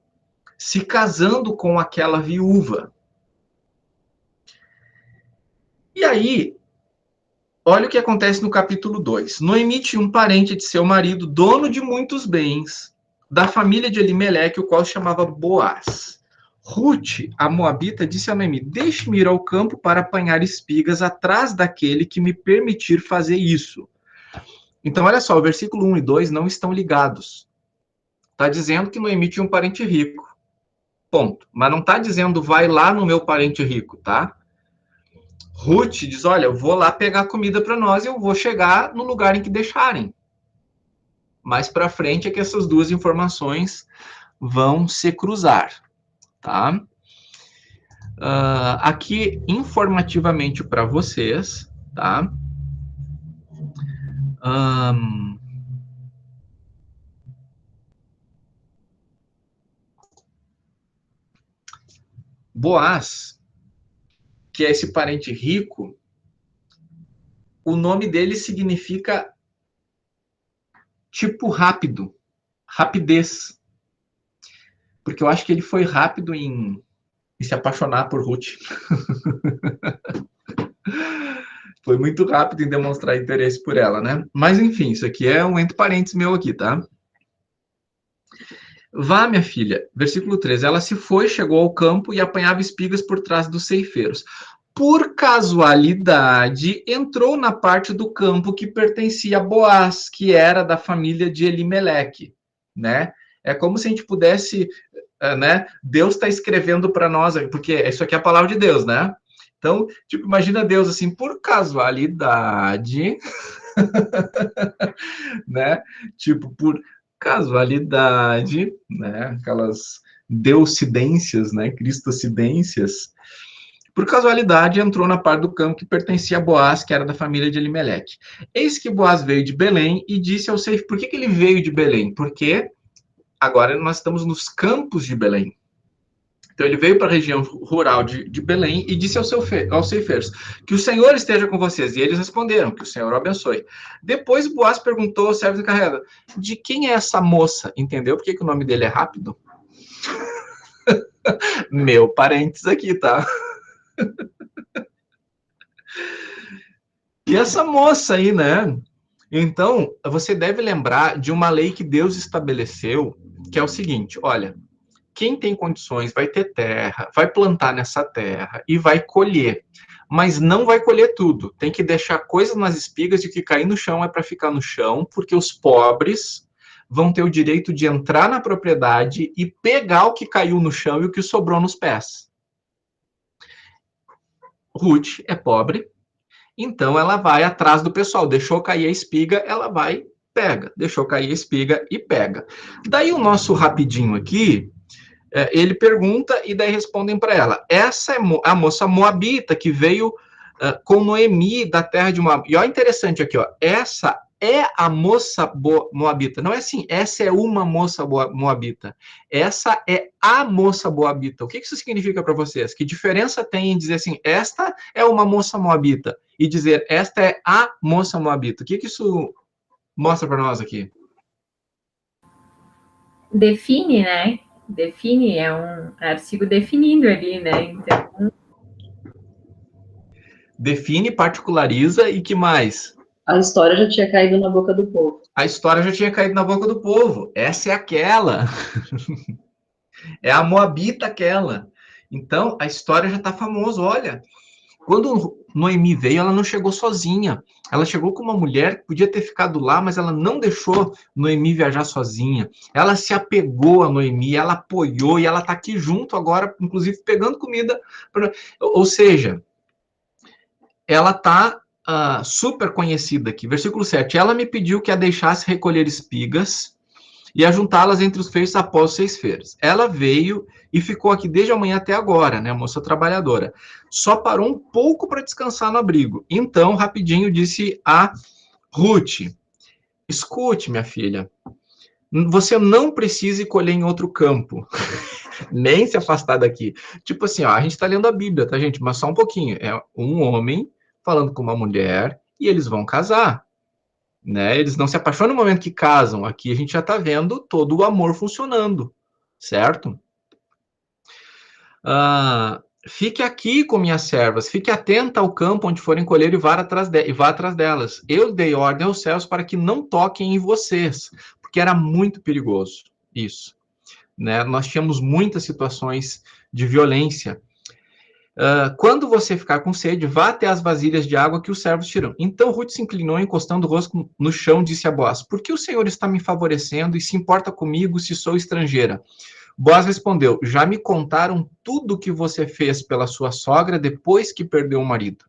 se casando com aquela viúva. E aí, olha o que acontece no capítulo 2. Noemi tinha um parente de seu marido, dono de muitos bens, da família de Elimeleque, o qual se chamava Boaz. Ruth, a moabita, disse a Noemi: deixe-me ir ao campo para apanhar espigas atrás daquele que me permitir fazer isso. Então, olha só, o versículo 1 e 2 não estão ligados. Está dizendo que Noemi tinha um parente rico. Ponto. Mas não está dizendo vai lá no meu parente rico, tá? Ruth diz: olha, eu vou lá pegar comida para nós e eu vou chegar no lugar em que deixarem. Mais para frente é que essas duas informações vão se cruzar, tá? Aqui, informativamente para vocês, tá? Boaz, que é esse parente rico, o nome dele significa tipo rápido, rapidez. Porque eu acho que ele foi rápido em se apaixonar por Ruth. Foi muito rápido em demonstrar interesse por ela, né? Mas, enfim, isso aqui é um entre parênteses meu aqui, tá? Vá, minha filha, versículo 13. Ela se foi, chegou ao campo e apanhava espigas por trás dos ceifeiros. Por casualidade, entrou na parte do campo que pertencia a Boaz, que era da família de Elimeleque, né? É como se a gente pudesse, né? Deus está escrevendo para nós, porque isso aqui é a palavra de Deus, né? Então, tipo, imagina Deus assim, por casualidade, né? Tipo, por casualidade, né? Aquelas deucidências, né? Cristocidências. Por casualidade, entrou na parte do campo que pertencia a Boaz, que era da família de Elimeleque. Eis que Boaz veio de Belém e disse ao ceifeiro... Por que ele veio de Belém? Porque agora nós estamos nos campos de Belém. Então ele veio para a região rural de Belém e disse aos ceifeiros, que o Senhor esteja com vocês. E eles responderam, que o Senhor o abençoe. Depois Boaz perguntou ao servo encarregado, de quem é essa moça? Entendeu por que o nome dele é rápido? Meu parênteses aqui, tá? E essa moça aí, né? Então, você deve lembrar de uma lei que Deus estabeleceu, que é o seguinte, olha, quem tem condições vai ter terra, vai plantar nessa terra e vai colher, mas não vai colher tudo. Tem que deixar coisas nas espigas de que cair no chão é para ficar no chão, porque os pobres vão ter o direito de entrar na propriedade e pegar o que caiu no chão e o que sobrou nos pés. Ruth é pobre, então ela vai atrás do pessoal. Deixou cair a espiga, ela vai, pega. Deixou cair a espiga e pega. Daí o nosso rapidinho aqui, ele pergunta e daí respondem para ela. Essa é a moça moabita que veio com Noemi da terra de Moab. E olha interessante aqui, ó. Essa é a moça moabita. Não é assim, essa é uma moça moabita. Essa é a moça moabita. O que isso significa para vocês? Que diferença tem em dizer assim, esta é uma moça moabita e dizer esta é a moça moabita? O que isso mostra para nós aqui? Define, né? Define, é um artigo definido ali, né? Então... Define, particulariza e que mais? A história já tinha caído na boca do povo. A história já tinha caído na boca do povo. Essa é aquela. É a moabita aquela. Então, a história já está famosa. Olha, quando Noemi veio, ela não chegou sozinha. Ela chegou com uma mulher que podia ter ficado lá, mas ela não deixou Noemi viajar sozinha. Ela se apegou a Noemi, ela apoiou e ela está aqui junto agora, inclusive pegando comida. Ou seja, ela está super conhecida aqui. Versículo 7. Ela me pediu que a deixasse recolher espigas e ajuntá-las entre os feixes após os 6 feiros. Ela veio e ficou aqui desde a manhã até agora, né, moça trabalhadora. Só parou um pouco para descansar no abrigo. Então, rapidinho, disse a Ruth, escute, minha filha, você não precisa colher em outro campo, nem se afastar daqui. Tipo assim, ó, a gente está lendo a Bíblia, tá, gente? Mas só um pouquinho. É um homem falando com uma mulher e eles vão casar. Né? Eles não se apaixonam no momento que casam. Aqui a gente já está vendo todo o amor funcionando, certo? Fique aqui com minhas servas, fique atenta ao campo onde forem colher e vá atrás delas. Eu dei ordem aos céus para que não toquem em vocês, porque era muito perigoso isso. Né? Nós tínhamos muitas situações de violência. Quando você ficar com sede, vá até as vasilhas de água que os servos tiram. Então Ruth se inclinou, encostando o rosto no chão, disse a Boaz, por que o Senhor está me favorecendo e se importa comigo se sou estrangeira? Boaz respondeu, já me contaram tudo o que você fez pela sua sogra depois que perdeu o marido.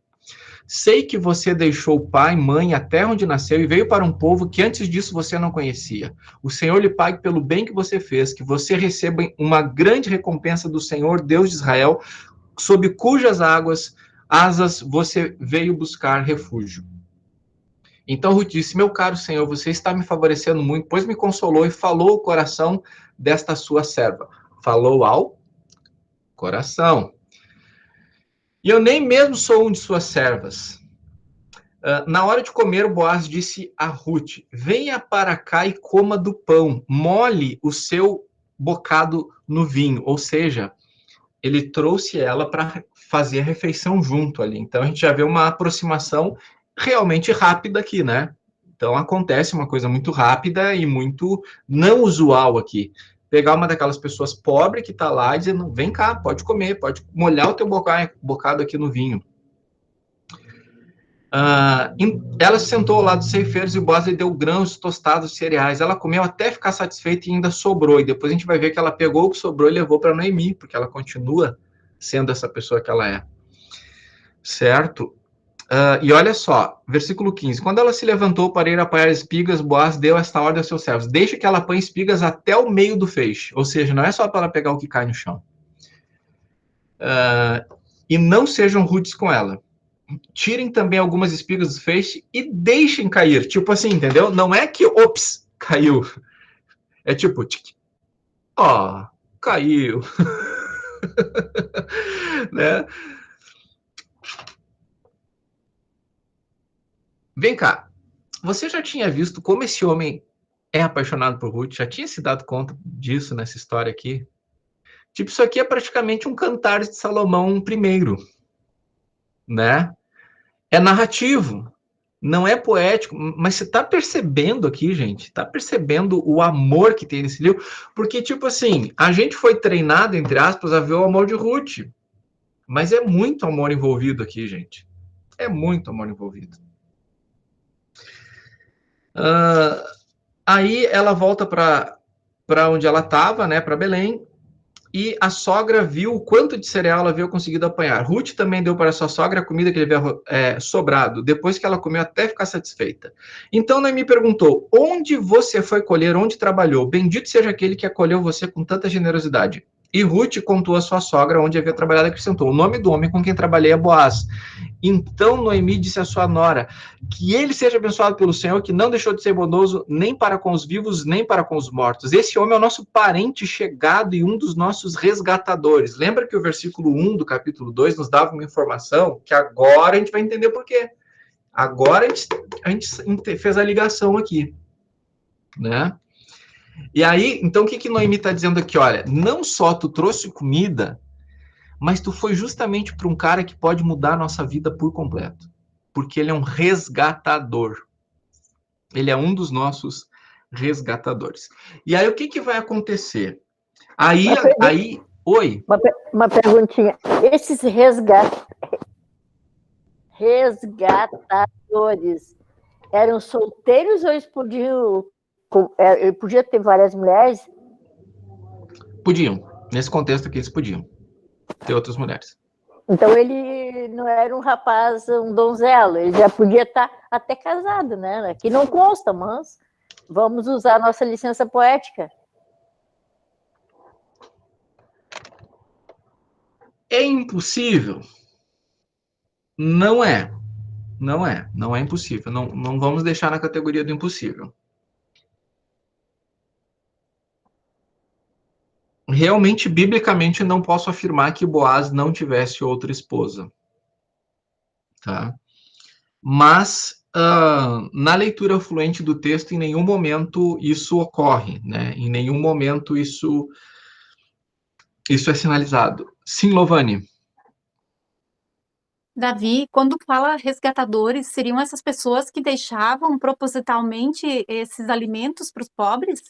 Sei que você deixou pai, mãe, a terra onde nasceu e veio para um povo que antes disso você não conhecia. O Senhor lhe pague pelo bem que você fez, que você receba uma grande recompensa do Senhor, Deus de Israel, sob cujas asas você veio buscar refúgio. Então Ruth disse, meu caro Senhor, você está me favorecendo muito, pois me consolou e falou o coração desta sua serva. Falou ao coração. E eu nem mesmo sou um de suas servas. Na hora de comer, Boaz disse a Ruth, venha para cá e coma do pão, molhe o seu bocado no vinho. Ou seja, ele trouxe ela para fazer a refeição junto ali. Então, a gente já vê uma aproximação realmente rápida aqui, né? Então, acontece uma coisa muito rápida e muito não usual aqui. Pegar uma daquelas pessoas pobres que está lá e dizendo, vem cá, pode comer, pode molhar o teu bocado aqui no vinho. Ela se sentou ao lado dos ceifeiros e Boaz lhe deu grãos tostados, cereais. Ela comeu até ficar satisfeita e ainda sobrou. E depois a gente vai ver que ela pegou o que sobrou e levou para Noemi, porque ela continua sendo essa pessoa que ela é. Certo? E olha só, versículo 15. Quando ela se levantou para ir apanhar espigas, Boaz deu esta ordem aos seus servos. Deixe que ela apanhe espigas até o meio do feixe. Ou seja, não é só para ela pegar o que cai no chão. E não sejam rudes com ela. Tirem também algumas espigas do feixe e deixem cair. Tipo assim, entendeu? Não é que, ops, caiu. É tipo, ó, caiu. Né? Vem cá. Você já tinha visto como esse homem é apaixonado por Ruth? Já tinha se dado conta disso nessa história aqui? Tipo, isso aqui é praticamente um cantar de Salomão I, né? É narrativo, não é poético, mas você está percebendo aqui, gente, está percebendo o amor que tem nesse livro, porque, tipo assim, a gente foi treinado, entre aspas, a ver o amor de Ruth, mas é muito amor envolvido aqui, gente, é muito amor envolvido. Aí ela volta para onde ela estava, né, para Belém, e a sogra viu o quanto de cereal ela havia conseguido apanhar. Ruth também deu para sua sogra a comida que lhe havia sobrado, depois que ela comeu até ficar satisfeita. Então Noemi perguntou, onde você foi colher, onde trabalhou? Bendito seja aquele que acolheu você com tanta generosidade. E Ruth contou a sua sogra onde havia trabalhado e acrescentou, o nome do homem com quem trabalhei é Boaz. Então Noemi disse à sua nora, que ele seja abençoado pelo Senhor, que não deixou de ser bondoso nem para com os vivos, nem para com os mortos. Esse homem é o nosso parente chegado e um dos nossos resgatadores. Lembra que o versículo 1 do capítulo 2 nos dava uma informação que agora a gente vai entender por quê. Agora a gente fez a ligação aqui, né? E aí, então o que Noemi está dizendo aqui? Olha, não só tu trouxe comida, mas tu foi justamente para um cara que pode mudar a nossa vida por completo. Porque ele é um resgatador. Ele é um dos nossos resgatadores. E aí, o que vai acontecer? Aí, oi. Uma perguntinha. Esses resgatadores eram solteiros ou eles podiam... Ele podia ter várias mulheres? Podiam. Nesse contexto aqui, eles podiam ter outras mulheres. Então ele não era um rapaz, um donzelo, ele já podia estar até casado, né? Aqui não consta, mas vamos usar a nossa licença poética. É impossível? Não é. Não é impossível. Não vamos deixar na categoria do impossível. Realmente, biblicamente, não posso afirmar que Boaz não tivesse outra esposa. Tá? Mas, na leitura fluente do texto, em nenhum momento isso ocorre, né? Em nenhum momento isso é sinalizado. Sim, Lovane. Davi, quando fala resgatadores, seriam essas pessoas que deixavam propositalmente esses alimentos para os pobres?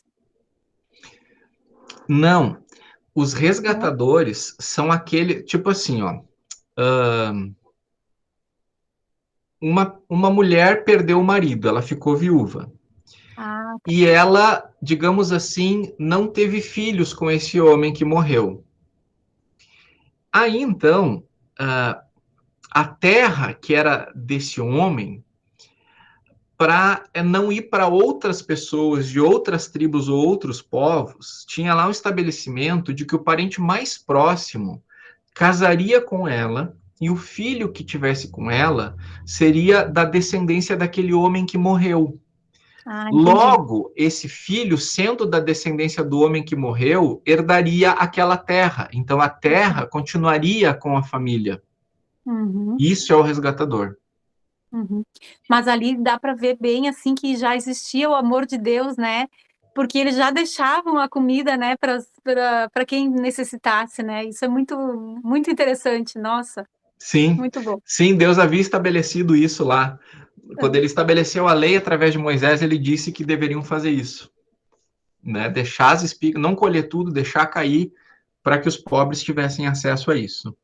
Não. Os resgatadores são aquele, tipo assim, ó. Uma mulher perdeu o marido, ela ficou viúva. E ela, digamos assim, não teve filhos com esse homem que morreu. Aí, então, a terra que era desse homem, para não ir para outras pessoas de outras tribos ou outros povos, tinha lá um estabelecimento de que o parente mais próximo casaria com ela e o filho que tivesse com ela seria da descendência daquele homem que morreu. Logo, esse filho, sendo da descendência do homem que morreu, herdaria aquela terra. Então, a terra continuaria com a família. Uhum. Isso é o resgatador. Uhum. Mas ali dá para ver bem assim que já existia o amor de Deus, né? Porque eles já deixavam a comida, né, para quem necessitasse, né? Isso é muito interessante, nossa, Sim, muito bom. sim, Deus havia estabelecido isso lá. Quando ele estabeleceu a lei através de Moisés, ele disse que deveriam fazer isso, né? Deixar as espigas, não colher tudo, deixar cair para que os pobres tivessem acesso a isso.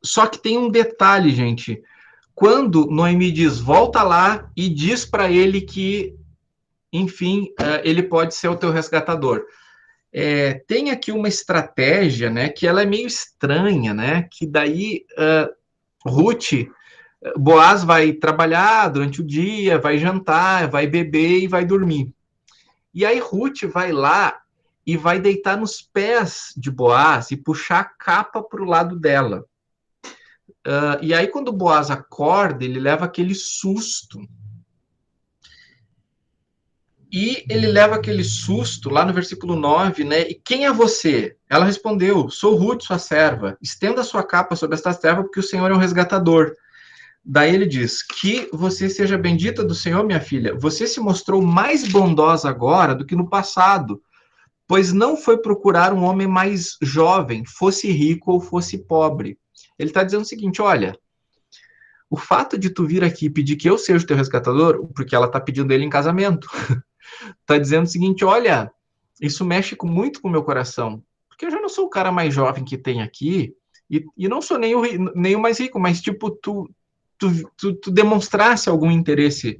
Só que tem um detalhe, gente. Quando Noemi diz, volta lá e diz para ele que, enfim, ele pode ser o teu resgatador. Tem aqui uma estratégia, né, que ela é meio estranha, né, que daí Boaz vai trabalhar durante o dia, vai jantar, vai beber e vai dormir. E aí Ruth vai lá e vai deitar nos pés de Boaz e puxar a capa para o lado dela. E aí quando Boaz acorda, ele leva aquele susto. E ele leva aquele susto lá no versículo 9, né? E quem é você? Ela respondeu, sou Ruth, sua serva. Estenda sua capa sobre esta serva, porque o Senhor é um resgatador. Daí ele diz, que você seja bendita do Senhor, minha filha. Você se mostrou mais bondosa agora do que no passado, pois não foi procurar um homem mais jovem, fosse rico ou fosse pobre. Ele está dizendo o seguinte, olha, o fato de tu vir aqui e pedir que eu seja o teu resgatador, porque ela está pedindo ele em casamento, está dizendo o seguinte, olha, isso mexe muito com o meu coração, porque eu já não sou o cara mais jovem que tem aqui, e não sou nem o mais rico, mas tipo, tu demonstrasse algum interesse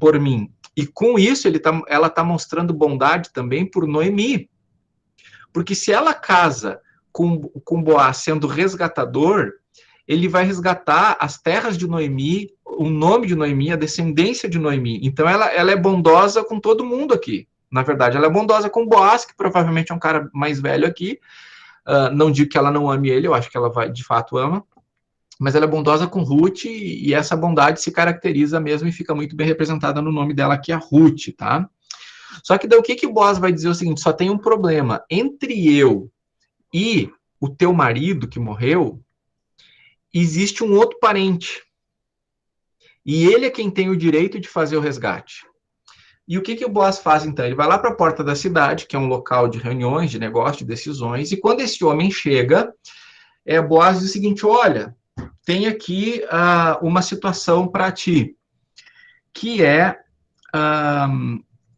por mim. E com isso, ela está mostrando bondade também por Noemi. Porque se ela casa com Boaz sendo resgatador, ele vai resgatar as terras de Noemi, o nome de Noemi, a descendência de Noemi. Então, ela é bondosa com todo mundo aqui. Na verdade, ela é bondosa com Boaz, que provavelmente é um cara mais velho aqui. Não digo que ela não ame ele, eu acho que ela de fato ama. Mas ela é bondosa com Ruth, e essa bondade se caracteriza mesmo e fica muito bem representada no nome dela, que é Ruth, tá? Só que daí o que Boaz vai dizer é o seguinte, só tem um problema. Entre eu e o teu marido que morreu, existe um outro parente. E ele é quem tem o direito de fazer o resgate. E o que o Boaz faz, então? Ele vai lá para a porta da cidade, que é um local de reuniões, de negócio, de decisões, e quando esse homem chega, Boaz diz o seguinte, olha, tem aqui uma situação para ti, que é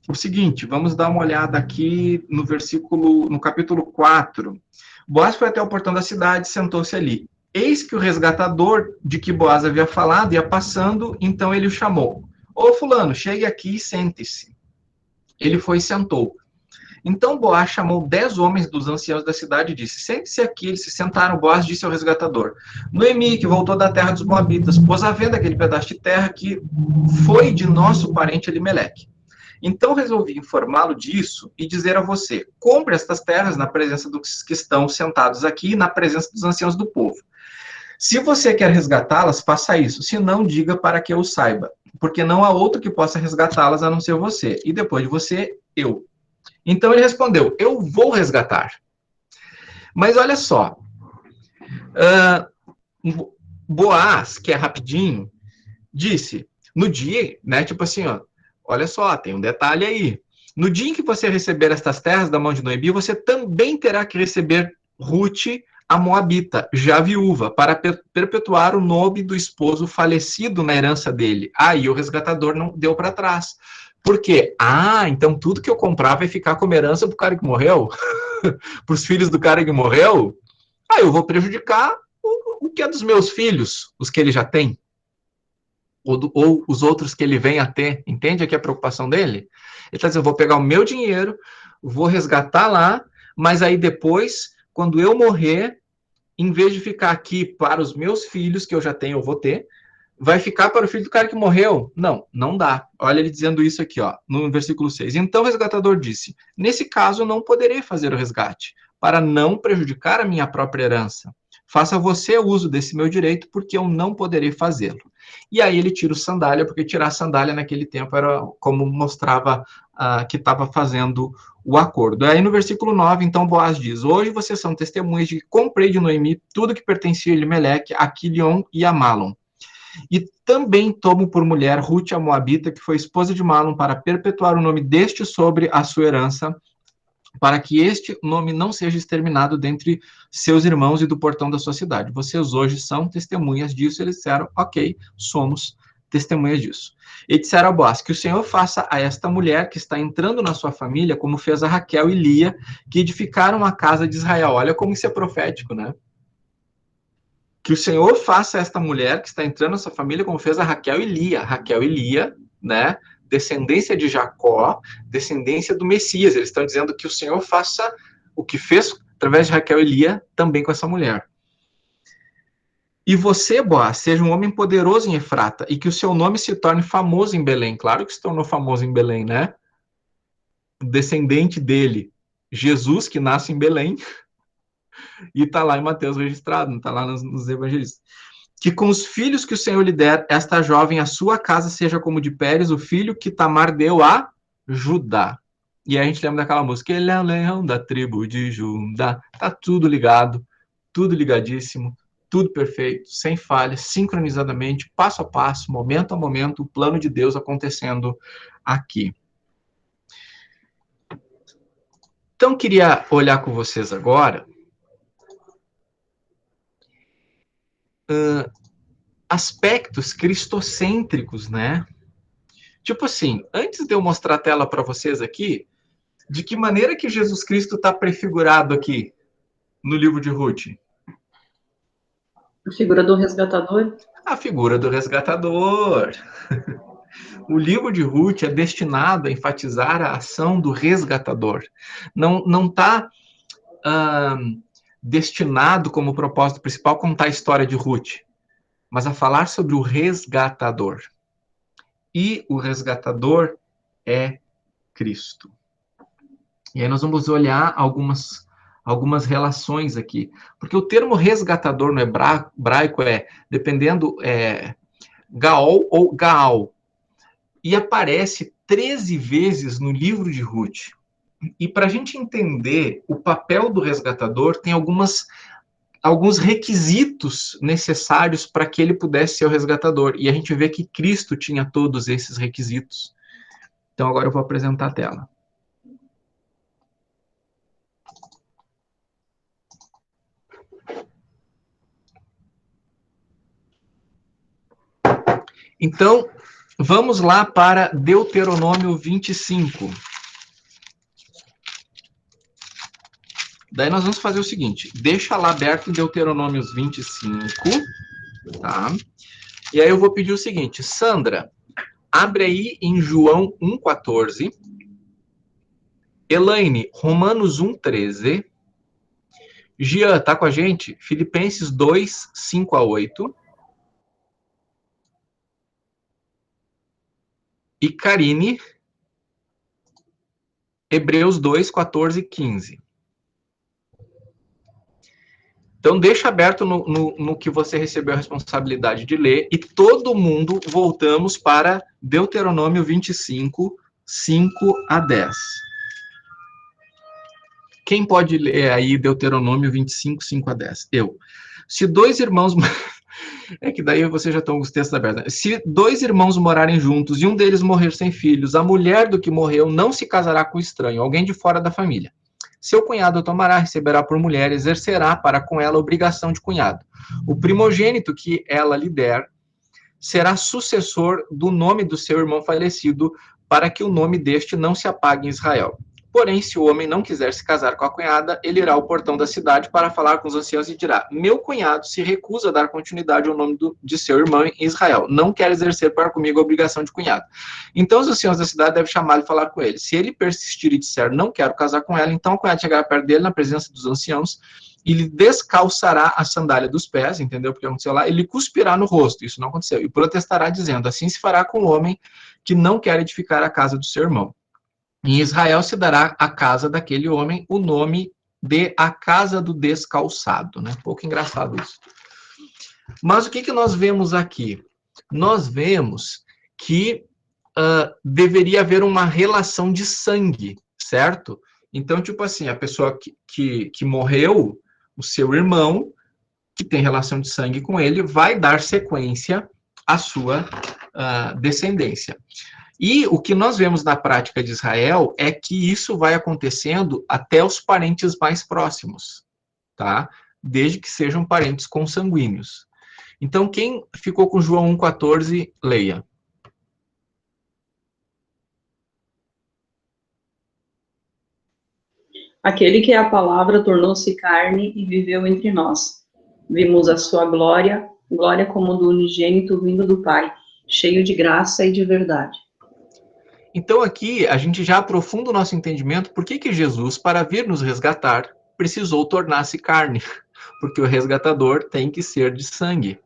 o seguinte, vamos dar uma olhada aqui no capítulo 4. Boaz foi até o portão da cidade, sentou-se ali. Eis que o resgatador de que Boaz havia falado ia passando, então ele o chamou. Ô fulano, chegue aqui e sente-se. Ele foi e sentou. Então Boaz chamou 10 homens dos anciãos da cidade e disse, sente-se aqui. Eles se sentaram. Boaz disse ao resgatador, Noemi, que voltou da terra dos Moabitas, pôs à venda aquele pedaço de terra que foi de nosso parente Elimeleque. Então resolvi informá-lo disso e dizer a você, compre estas terras na presença dos que estão sentados aqui, na presença dos anciãos do povo. Se você quer resgatá-las, faça isso. Se não, diga para que eu saiba, porque não há outro que possa resgatá-las a não ser você. E depois de você, eu. Então ele respondeu, eu vou resgatar. Mas olha só, Boaz, que é rapidinho, disse, no dia, né, tipo assim, ó, olha só, tem um detalhe aí. No dia em que você receber estas terras da mão de Noemi, você também terá que receber Ruth, a Moabita, já viúva, para perpetuar o nome do esposo falecido na herança dele. Aí o resgatador não deu para trás. Por quê? Então tudo que eu comprar vai ficar como herança pro cara que morreu? Para os filhos do cara que morreu? Eu vou prejudicar o que é dos meus filhos, os que ele já tem. Ou os outros que ele vem a ter. Entende aqui a preocupação dele? Ele está dizendo, eu vou pegar o meu dinheiro, vou resgatar lá, mas aí depois, quando eu morrer, em vez de ficar aqui para os meus filhos, que eu já tenho, eu vou ter, vai ficar para o filho do cara que morreu? Não, não dá. Olha ele dizendo isso aqui, ó, no versículo 6. Então o resgatador disse, nesse caso não poderei fazer o resgate, para não prejudicar a minha própria herança. faça você uso desse meu direito, porque eu não poderei fazê-lo. E aí ele tira o sandália, porque tirar a sandália naquele tempo era como mostrava que estava fazendo o acordo. Aí no versículo 9, então Boaz diz: hoje vocês são testemunhas de que comprei de Noemi tudo que pertencia a Elimeleque, a Quilion e a Malom. E também tomo por mulher Ruth a Moabita, que foi esposa de Malom, para perpetuar o nome deste sobre a sua herança, para que este nome não seja exterminado dentre seus irmãos e do portão da sua cidade. Vocês hoje são testemunhas disso. Eles disseram: ok, somos testemunhas disso. E disseram a Boaz: que o Senhor faça a esta mulher que está entrando na sua família, como fez a Raquel e Lia, que edificaram a casa de Israel. Olha como isso é profético, né? Que o Senhor faça a esta mulher que está entrando na sua família, como fez a Raquel e Lia. Raquel e Lia, né? Descendência de Jacó, descendência do Messias. Eles estão dizendo que o Senhor faça o que fez através de Raquel e Lia também com essa mulher. E você, Boaz, seja um homem poderoso em Efrata, e que o seu nome se torne famoso em Belém. Claro que se tornou famoso em Belém, né? Descendente dele, Jesus, que nasce em Belém, e está lá em Mateus registrado, não está lá nos evangelistas. Que com os filhos que o Senhor lhe der, esta jovem, a sua casa seja como de Pérez, o filho que Tamar deu a Judá. E aí a gente lembra daquela música: ele é o leão da tribo de Judá. Tá tudo ligado, tudo ligadíssimo, tudo perfeito, sem falha, sincronizadamente, passo a passo, momento a momento, o plano de Deus acontecendo aqui. Então, queria olhar com vocês agora aspectos cristocêntricos, né? Tipo assim, antes de eu mostrar a tela para vocês aqui, de que maneira que Jesus Cristo está prefigurado aqui no livro de Ruth? A figura do resgatador? A figura do resgatador. O livro de Ruth é destinado a enfatizar a ação do resgatador. Não está destinado como propósito principal contar a história de Ruth, mas a falar sobre o resgatador. E o resgatador é Cristo. E aí nós vamos olhar algumas relações aqui. Porque o termo resgatador no hebraico dependendo, Gaol ou Gaal. E aparece 13 vezes no livro de Ruth. E para a gente entender o papel do resgatador, tem alguns requisitos necessários para que ele pudesse ser o resgatador. E a gente vê que Cristo tinha todos esses requisitos. Então, agora eu vou apresentar a tela. Então, vamos lá para Deuteronômio 25. Daí nós vamos fazer o seguinte: deixa lá aberto Deuteronômio 25, tá? E aí eu vou pedir o seguinte: Sandra, abre aí em João 1,14. Elaine, Romanos 1,13. Gian, tá com a gente? Filipenses 2, 5-8. E Karine, Hebreus 2, 14 e 15. Então, deixa aberto no que você recebeu a responsabilidade de ler, e todo mundo voltamos para Deuteronômio 25, 5-10. Quem pode ler aí Deuteronômio 25, 5-10? Eu. Se dois irmãos... É que daí você já estão com os textos abertos. Se dois irmãos morarem juntos e um deles morrer sem filhos, a mulher do que morreu não se casará com o estranho, alguém de fora da família. Seu cunhado a tomará, receberá por mulher, exercerá para com ela a obrigação de cunhado. O primogênito que ela lhe der será sucessor do nome do seu irmão falecido, para que o nome deste não se apague em Israel. Porém, se o homem não quiser se casar com a cunhada, ele irá ao portão da cidade para falar com os anciãos e dirá: meu cunhado se recusa a dar continuidade ao nome de seu irmão em Israel. Não quer exercer para comigo a obrigação de cunhado. Então os anciãos da cidade devem chamá-lo e falar com ele. Se ele persistir e disser: não quero casar com ela, então o cunhado chegará perto dele na presença dos anciãos e lhe descalçará a sandália dos pés, entendeu? Porque aconteceu lá, ele cuspirá no rosto, isso não aconteceu, e protestará dizendo: assim se fará com o homem que não quer edificar a casa do seu irmão. Em Israel se dará à casa daquele homem o nome de A Casa do Descalçado, né? Um pouco engraçado isso. Mas o que nós vemos aqui? Nós vemos que deveria haver uma relação de sangue, certo? Então, tipo assim, a pessoa que morreu, o seu irmão, que tem relação de sangue com ele, vai dar sequência à sua descendência. E o que nós vemos na prática de Israel é que isso vai acontecendo até os parentes mais próximos, tá? Desde que sejam parentes consanguíneos. Então, quem ficou com João 1,14, leia. Aquele que é a palavra tornou-se carne e viveu entre nós. Vimos a sua glória, glória como do unigênito vindo do Pai, cheio de graça e de verdade. Então, aqui, a gente já aprofunda o nosso entendimento por que Jesus, para vir nos resgatar, precisou tornar-se carne. Porque o resgatador tem que ser de sangue.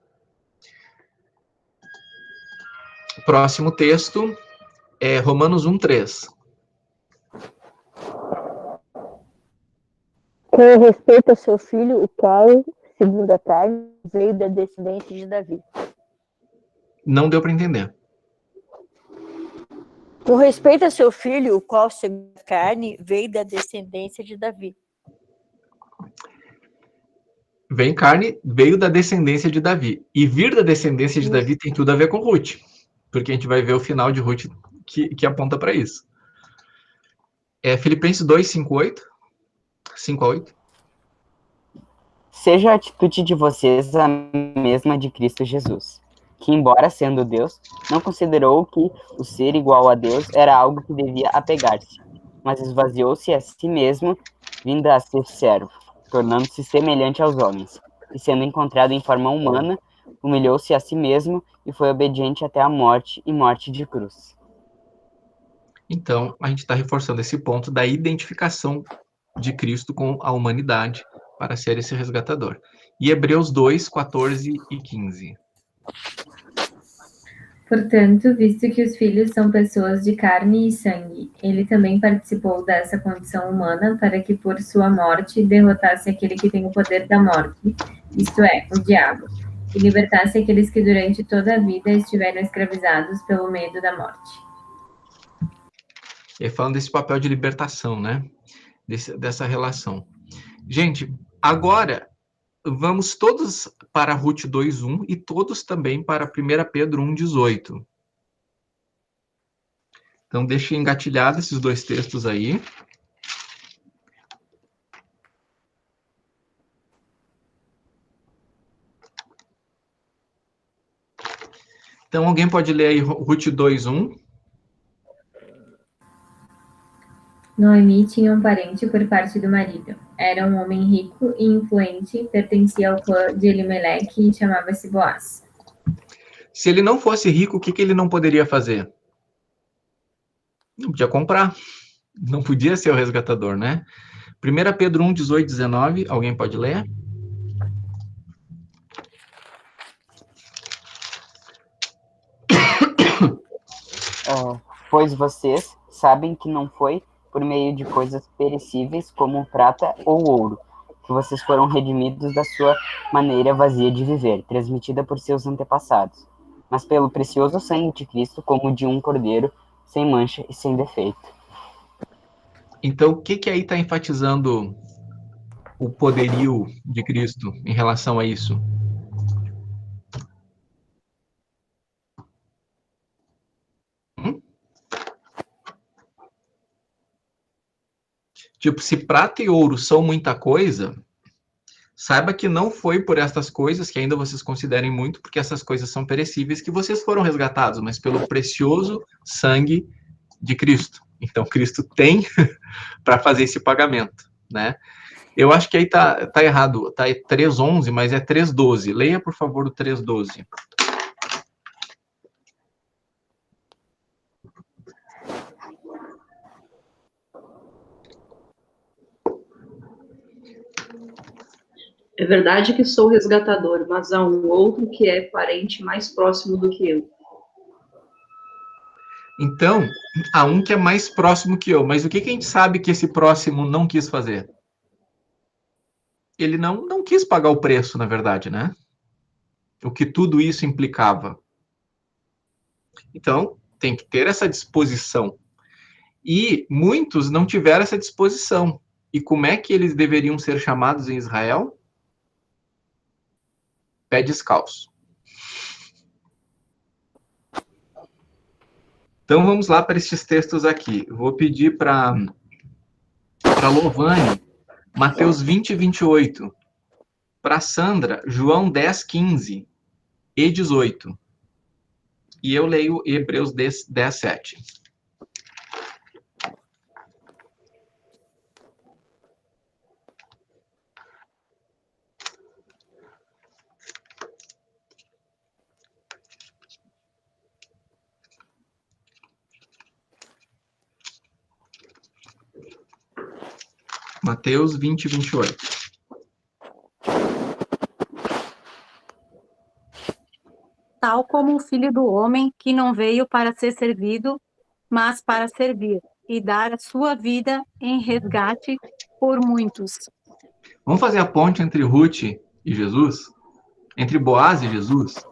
Próximo texto é Romanos 1,3. Com respeito ao seu filho, o qual, segundo a carne, veio da descendência de Davi. Não deu para entender. Com respeito a seu filho, o qual, segundo a carne, veio da descendência de Davi. Veio da descendência de Davi. E vir da descendência de Davi tem tudo a ver com Ruth. Porque a gente vai ver o final de Ruth que aponta para isso. Filipenses 2, 5 a 8. Seja a atitude de vocês a mesma de Cristo Jesus, que, embora sendo Deus, não considerou que o ser igual a Deus era algo que devia apegar-se, mas esvaziou-se a si mesmo, vindo a ser servo, tornando-se semelhante aos homens, e sendo encontrado em forma humana, humilhou-se a si mesmo e foi obediente até a morte e morte de cruz. Então, a gente está reforçando esse ponto da identificação de Cristo com a humanidade para ser esse resgatador. E Hebreus 2, 14 e 15. Portanto, visto que os filhos são pessoas de carne e sangue, ele também participou dessa condição humana para que, por sua morte, derrotasse aquele que tem o poder da morte, isto é, o diabo, e libertasse aqueles que durante toda a vida estiveram escravizados pelo medo da morte. E falando desse papel de libertação, né? Dessa relação. Gente, agora vamos todos para Ruth 2:1 e todos também para 1 Pedro 1:18. Então, deixa engatilhado esses dois textos aí. Então, alguém pode ler aí Ruth 2:1? Noemi tinha um parente por parte do marido. Era um homem rico e influente, pertencia ao clã de Elimeleque e chamava-se Boaz. Se ele não fosse rico, o que ele não poderia fazer? Não podia comprar. Não podia ser o resgatador, né? 1 Pedro 1:18, 19. Alguém pode ler? Pois vocês sabem que não foi por meio de coisas perecíveis como prata ou ouro, que vocês foram redimidos da sua maneira vazia de viver, transmitida por seus antepassados, mas pelo precioso sangue de Cristo, como de um cordeiro, sem mancha e sem defeito. Então, o que aí está enfatizando o poderio de Cristo em relação a isso? Tipo, se prata e ouro são muita coisa, saiba que não foi por estas coisas, que ainda vocês considerem muito, porque essas coisas são perecíveis, que vocês foram resgatados, mas pelo precioso sangue de Cristo. Então, Cristo tem para fazer esse pagamento, né? Eu acho que aí tá errado, tá 3:11, mas é 3:12. Leia, por favor, o 3:12. É verdade que sou resgatador, mas há um outro que é parente mais próximo do que eu. Então, há um que é mais próximo que eu, mas o que a gente sabe que esse próximo não quis fazer? ele não quis pagar o preço, na verdade, né? O que tudo isso implicava. Então, tem que ter essa disposição. E muitos não tiveram essa disposição. E como é que eles deveriam ser chamados em Israel? Pé descalço. Então, vamos lá para esses textos aqui. Eu vou pedir para Lovane, Mateus 20, 28. Para Sandra, João 10, 15 e 18. E eu leio Hebreus 10, 7. Mateus 20, 28. Tal como o Filho do Homem, que não veio para ser servido, mas para servir, e dar a sua vida em resgate por muitos. Vamos fazer a ponte entre Ruth e Jesus? Entre Boaz e Jesus?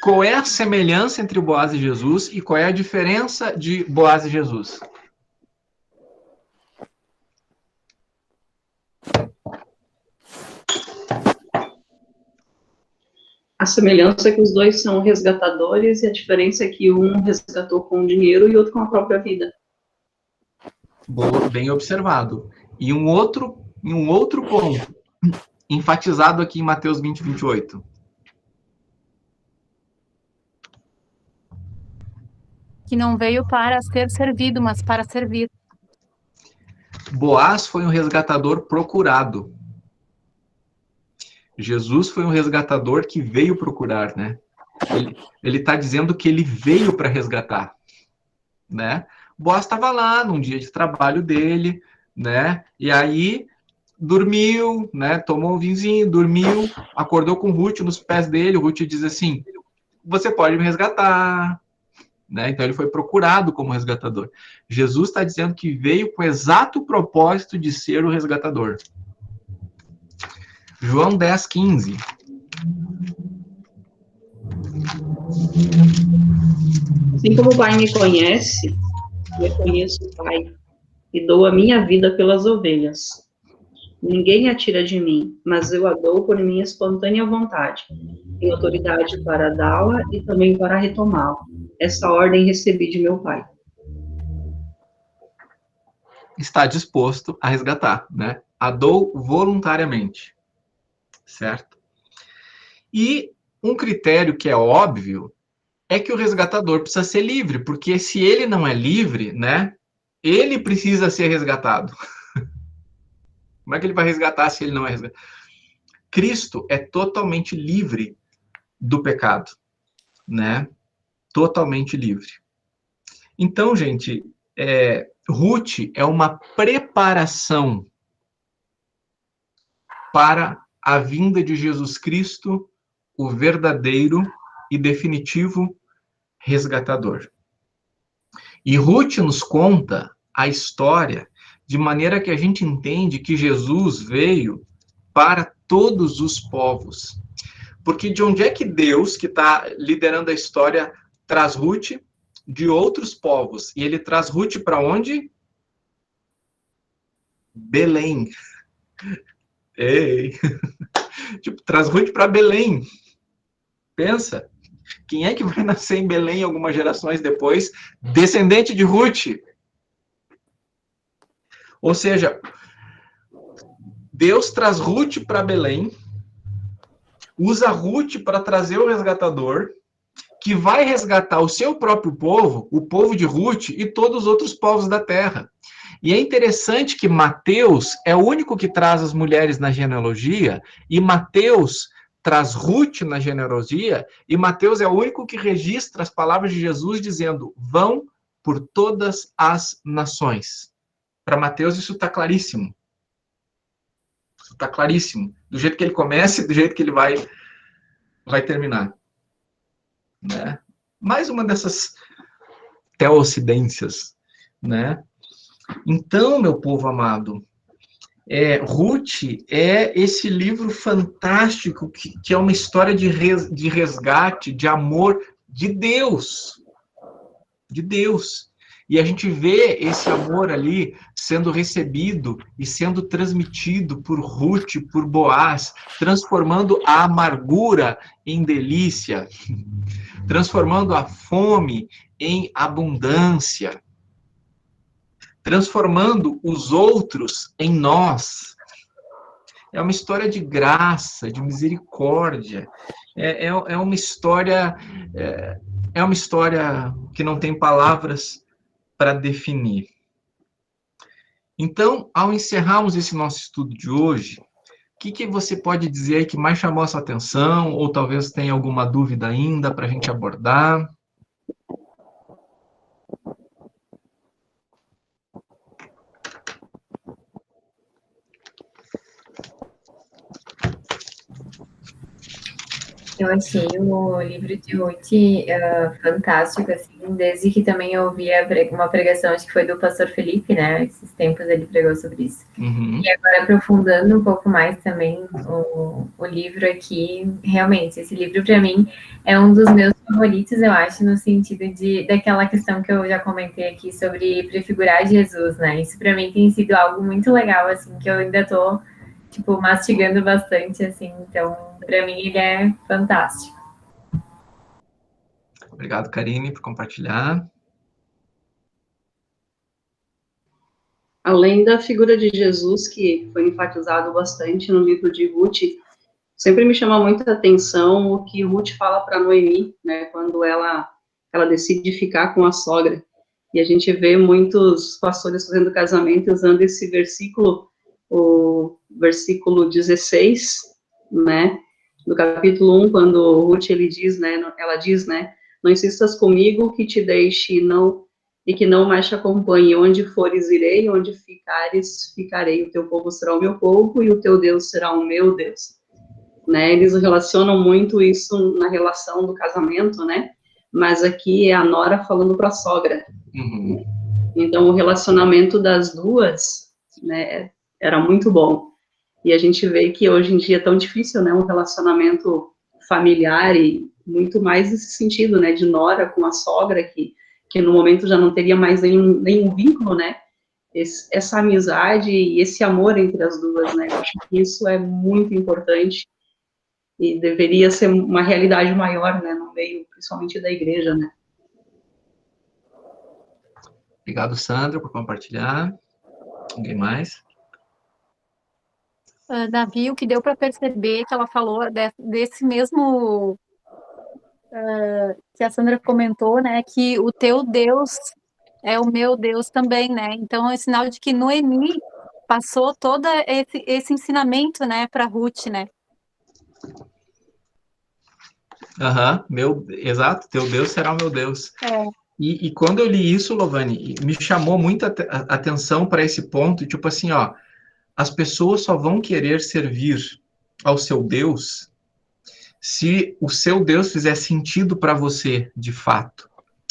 Qual é a semelhança entre Boaz e Jesus e qual é a diferença de Boaz e Jesus? A semelhança é que os dois são resgatadores e a diferença é que um resgatou com dinheiro e outro com a própria vida. Boa, bem observado. E um outro ponto, enfatizado aqui em Mateus 20, 28. Que não veio para ser servido, mas para servir. Boaz foi um resgatador procurado. Jesus foi um resgatador que veio procurar, né? Ele está dizendo que ele veio para resgatar, né? Boaz estava lá num dia de trabalho dele, né? E aí dormiu, né? Tomou um vinhozinho, dormiu, acordou com Ruth nos pés dele. Ruth diz assim: você pode me resgatar, né? Então ele foi procurado como resgatador. Jesus está dizendo que veio com o exato propósito de ser o resgatador. João 10, 15. Assim como o Pai me conhece, eu conheço o Pai e dou a minha vida pelas ovelhas. Ninguém a tira de mim, mas eu a dou por minha espontânea vontade. Tenho autoridade para dá-la e também para retomá-la. Essa ordem recebi de meu Pai. Está disposto a resgatar, né? A dou voluntariamente, certo? E um critério que é óbvio é que o resgatador precisa ser livre, porque se ele não é livre, né? Ele precisa ser resgatado. Como é que ele vai resgatar se ele não é resgatado? Cristo é totalmente livre do pecado, né? Totalmente livre. Então, gente, Ruth é uma preparação para a vinda de Jesus Cristo, o verdadeiro e definitivo resgatador. E Ruth nos conta a história de maneira que a gente entende que Jesus veio para todos os povos. Porque de onde é que Deus, que está liderando a história, traz Ruth? De outros povos. E ele traz Ruth para onde? Belém. Ei! Tipo, traz Ruth para Belém. Pensa. Quem é que vai nascer em Belém algumas gerações depois? Descendente de Ruth. Ou seja, Deus traz Ruth para Belém, usa Ruth para trazer o resgatador, que vai resgatar o seu próprio povo, o povo de Ruth e todos os outros povos da terra. E é interessante que Mateus é o único que traz as mulheres na genealogia, e Mateus traz Ruth na genealogia, e Mateus é o único que registra as palavras de Jesus dizendo: vão por todas as nações. Para Mateus isso está claríssimo. Isso está claríssimo. Do jeito que ele começa e do jeito que ele vai terminar. Né? Mais uma dessas teocidências, né? Então, meu povo amado, Ruth é esse livro fantástico que é uma história de resgate, de amor de Deus. De Deus. E a gente vê esse amor ali sendo recebido e sendo transmitido por Ruth, por Boaz, transformando a amargura em delícia, transformando a fome em abundância, transformando os outros em nós. É uma história de graça, de misericórdia. É uma história que não tem palavras para definir. Então, ao encerrarmos esse nosso estudo de hoje, o que você pode dizer aí que mais chamou a sua atenção, ou talvez tenha alguma dúvida ainda para a gente abordar? Eu achei o livro de Ruth fantástico, assim, desde que também eu ouvi uma pregação, acho que foi do pastor Felipe, né? Esses tempos ele pregou sobre isso. Uhum. E agora, aprofundando um pouco mais também o livro aqui, realmente, esse livro para mim é um dos meus favoritos, eu acho, no sentido daquela questão que eu já comentei aqui sobre prefigurar Jesus, né? Isso para mim tem sido algo muito legal, assim, que eu ainda tô mastigando bastante, assim, então, para mim, ele é fantástico. Obrigado, Karine, por compartilhar. Além da figura de Jesus, que foi enfatizado bastante no livro de Ruth, sempre me chama muita atenção o que Ruth fala para Noemi, né, quando ela decide ficar com a sogra. E a gente vê muitos pastores fazendo casamento usando esse versículo, o versículo 16, né, do capítulo 1, quando Ruth ela diz, não insistas comigo que te deixe e que não mais te acompanhe, onde fores irei, onde ficares ficarei, o teu povo será o meu povo e o teu Deus será o meu Deus. Né, eles relacionam muito isso na relação do casamento, né, mas aqui é a nora falando para a sogra. Uhum. Então, o relacionamento das duas, né, era muito bom. E a gente vê que hoje em dia é tão difícil, né, um relacionamento familiar e muito mais nesse sentido, né, de nora com a sogra, que no momento já não teria mais nenhum vínculo, né, essa amizade e esse amor entre as duas, né, eu acho que isso é muito importante e deveria ser uma realidade maior, né, no meio, principalmente da igreja, né. Obrigado, Sandra, por compartilhar. Alguém mais? Davi, o que deu para perceber que ela falou desse mesmo que a Sandra comentou, né, que o teu Deus é o meu Deus também, né? Então é sinal de que Noemi passou todo esse ensinamento, né, para Ruth, né? Exato, teu Deus será o meu Deus. E quando eu li isso, Lovane, me chamou muita atenção para esse ponto, tipo assim, ó, as pessoas só vão querer servir ao seu Deus se o seu Deus fizer sentido para você, de fato,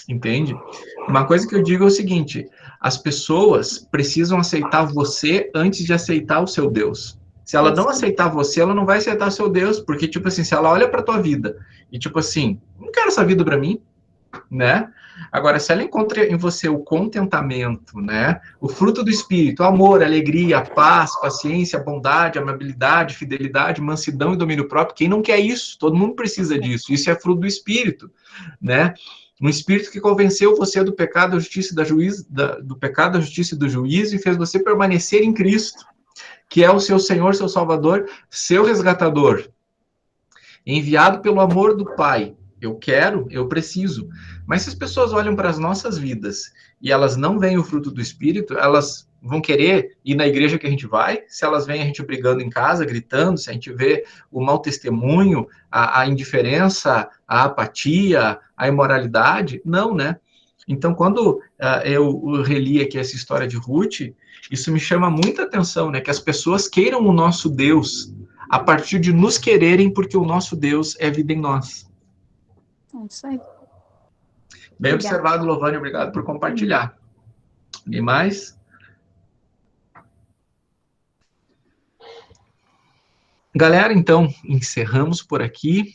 entende? Uma coisa que eu digo é o seguinte, as pessoas precisam aceitar você antes de aceitar o seu Deus. Se ela não aceitar você, ela não vai aceitar o seu Deus, porque, tipo assim, se ela olha para tua vida e, tipo assim, não quero essa vida para mim, né? Agora, se ela encontra em você o contentamento, né? O fruto do Espírito, amor, alegria, paz, paciência, bondade, amabilidade, fidelidade, mansidão e domínio próprio, quem não quer isso? Todo mundo precisa disso. Isso é fruto do Espírito, né? Um Espírito que convenceu você do pecado, da justiça e do pecado, da justiça e do juízo e fez você permanecer em Cristo, que é o seu Senhor, seu Salvador, seu resgatador, enviado pelo amor do Pai. Eu quero, eu preciso. Mas se as pessoas olham para as nossas vidas e elas não veem o fruto do Espírito, elas vão querer ir na igreja que a gente vai, se elas veem a gente brigando em casa, gritando, se a gente vê o mau testemunho, a indiferença, a apatia, a imoralidade, não, né? Então, quando eu reli aqui essa história de Ruth, isso me chama muita atenção, né? Que as pessoas queiram o nosso Deus a partir de nos quererem, porque o nosso Deus é vida em nós. É isso aí. Bem observado, Lovane, obrigado por compartilhar. Alguém mais? Galera, então, encerramos por aqui.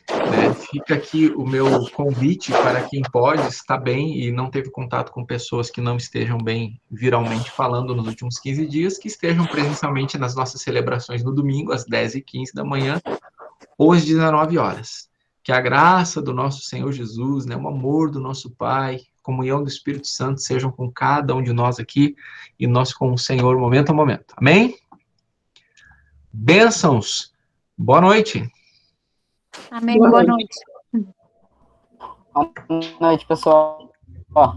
Né? Fica aqui o meu convite para quem pode, está bem e não teve contato com pessoas que não estejam bem viralmente falando nos últimos 15 dias, que estejam presencialmente nas nossas celebrações no domingo, às 10h15 da manhã, ou às 19 horas. Que a graça do nosso Senhor Jesus, né, o amor do nosso Pai, a comunhão do Espírito Santo sejam com cada um de nós aqui e nós com o Senhor momento a momento. Amém? Bênçãos. Boa noite. Amém. Boa noite. Boa noite, pessoal. Ó.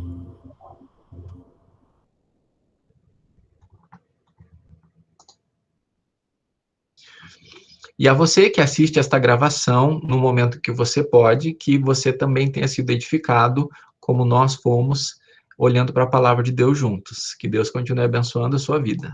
E a você que assiste esta gravação, no momento que você pode, que você também tenha sido edificado, como nós fomos, olhando para a palavra de Deus juntos. Que Deus continue abençoando a sua vida.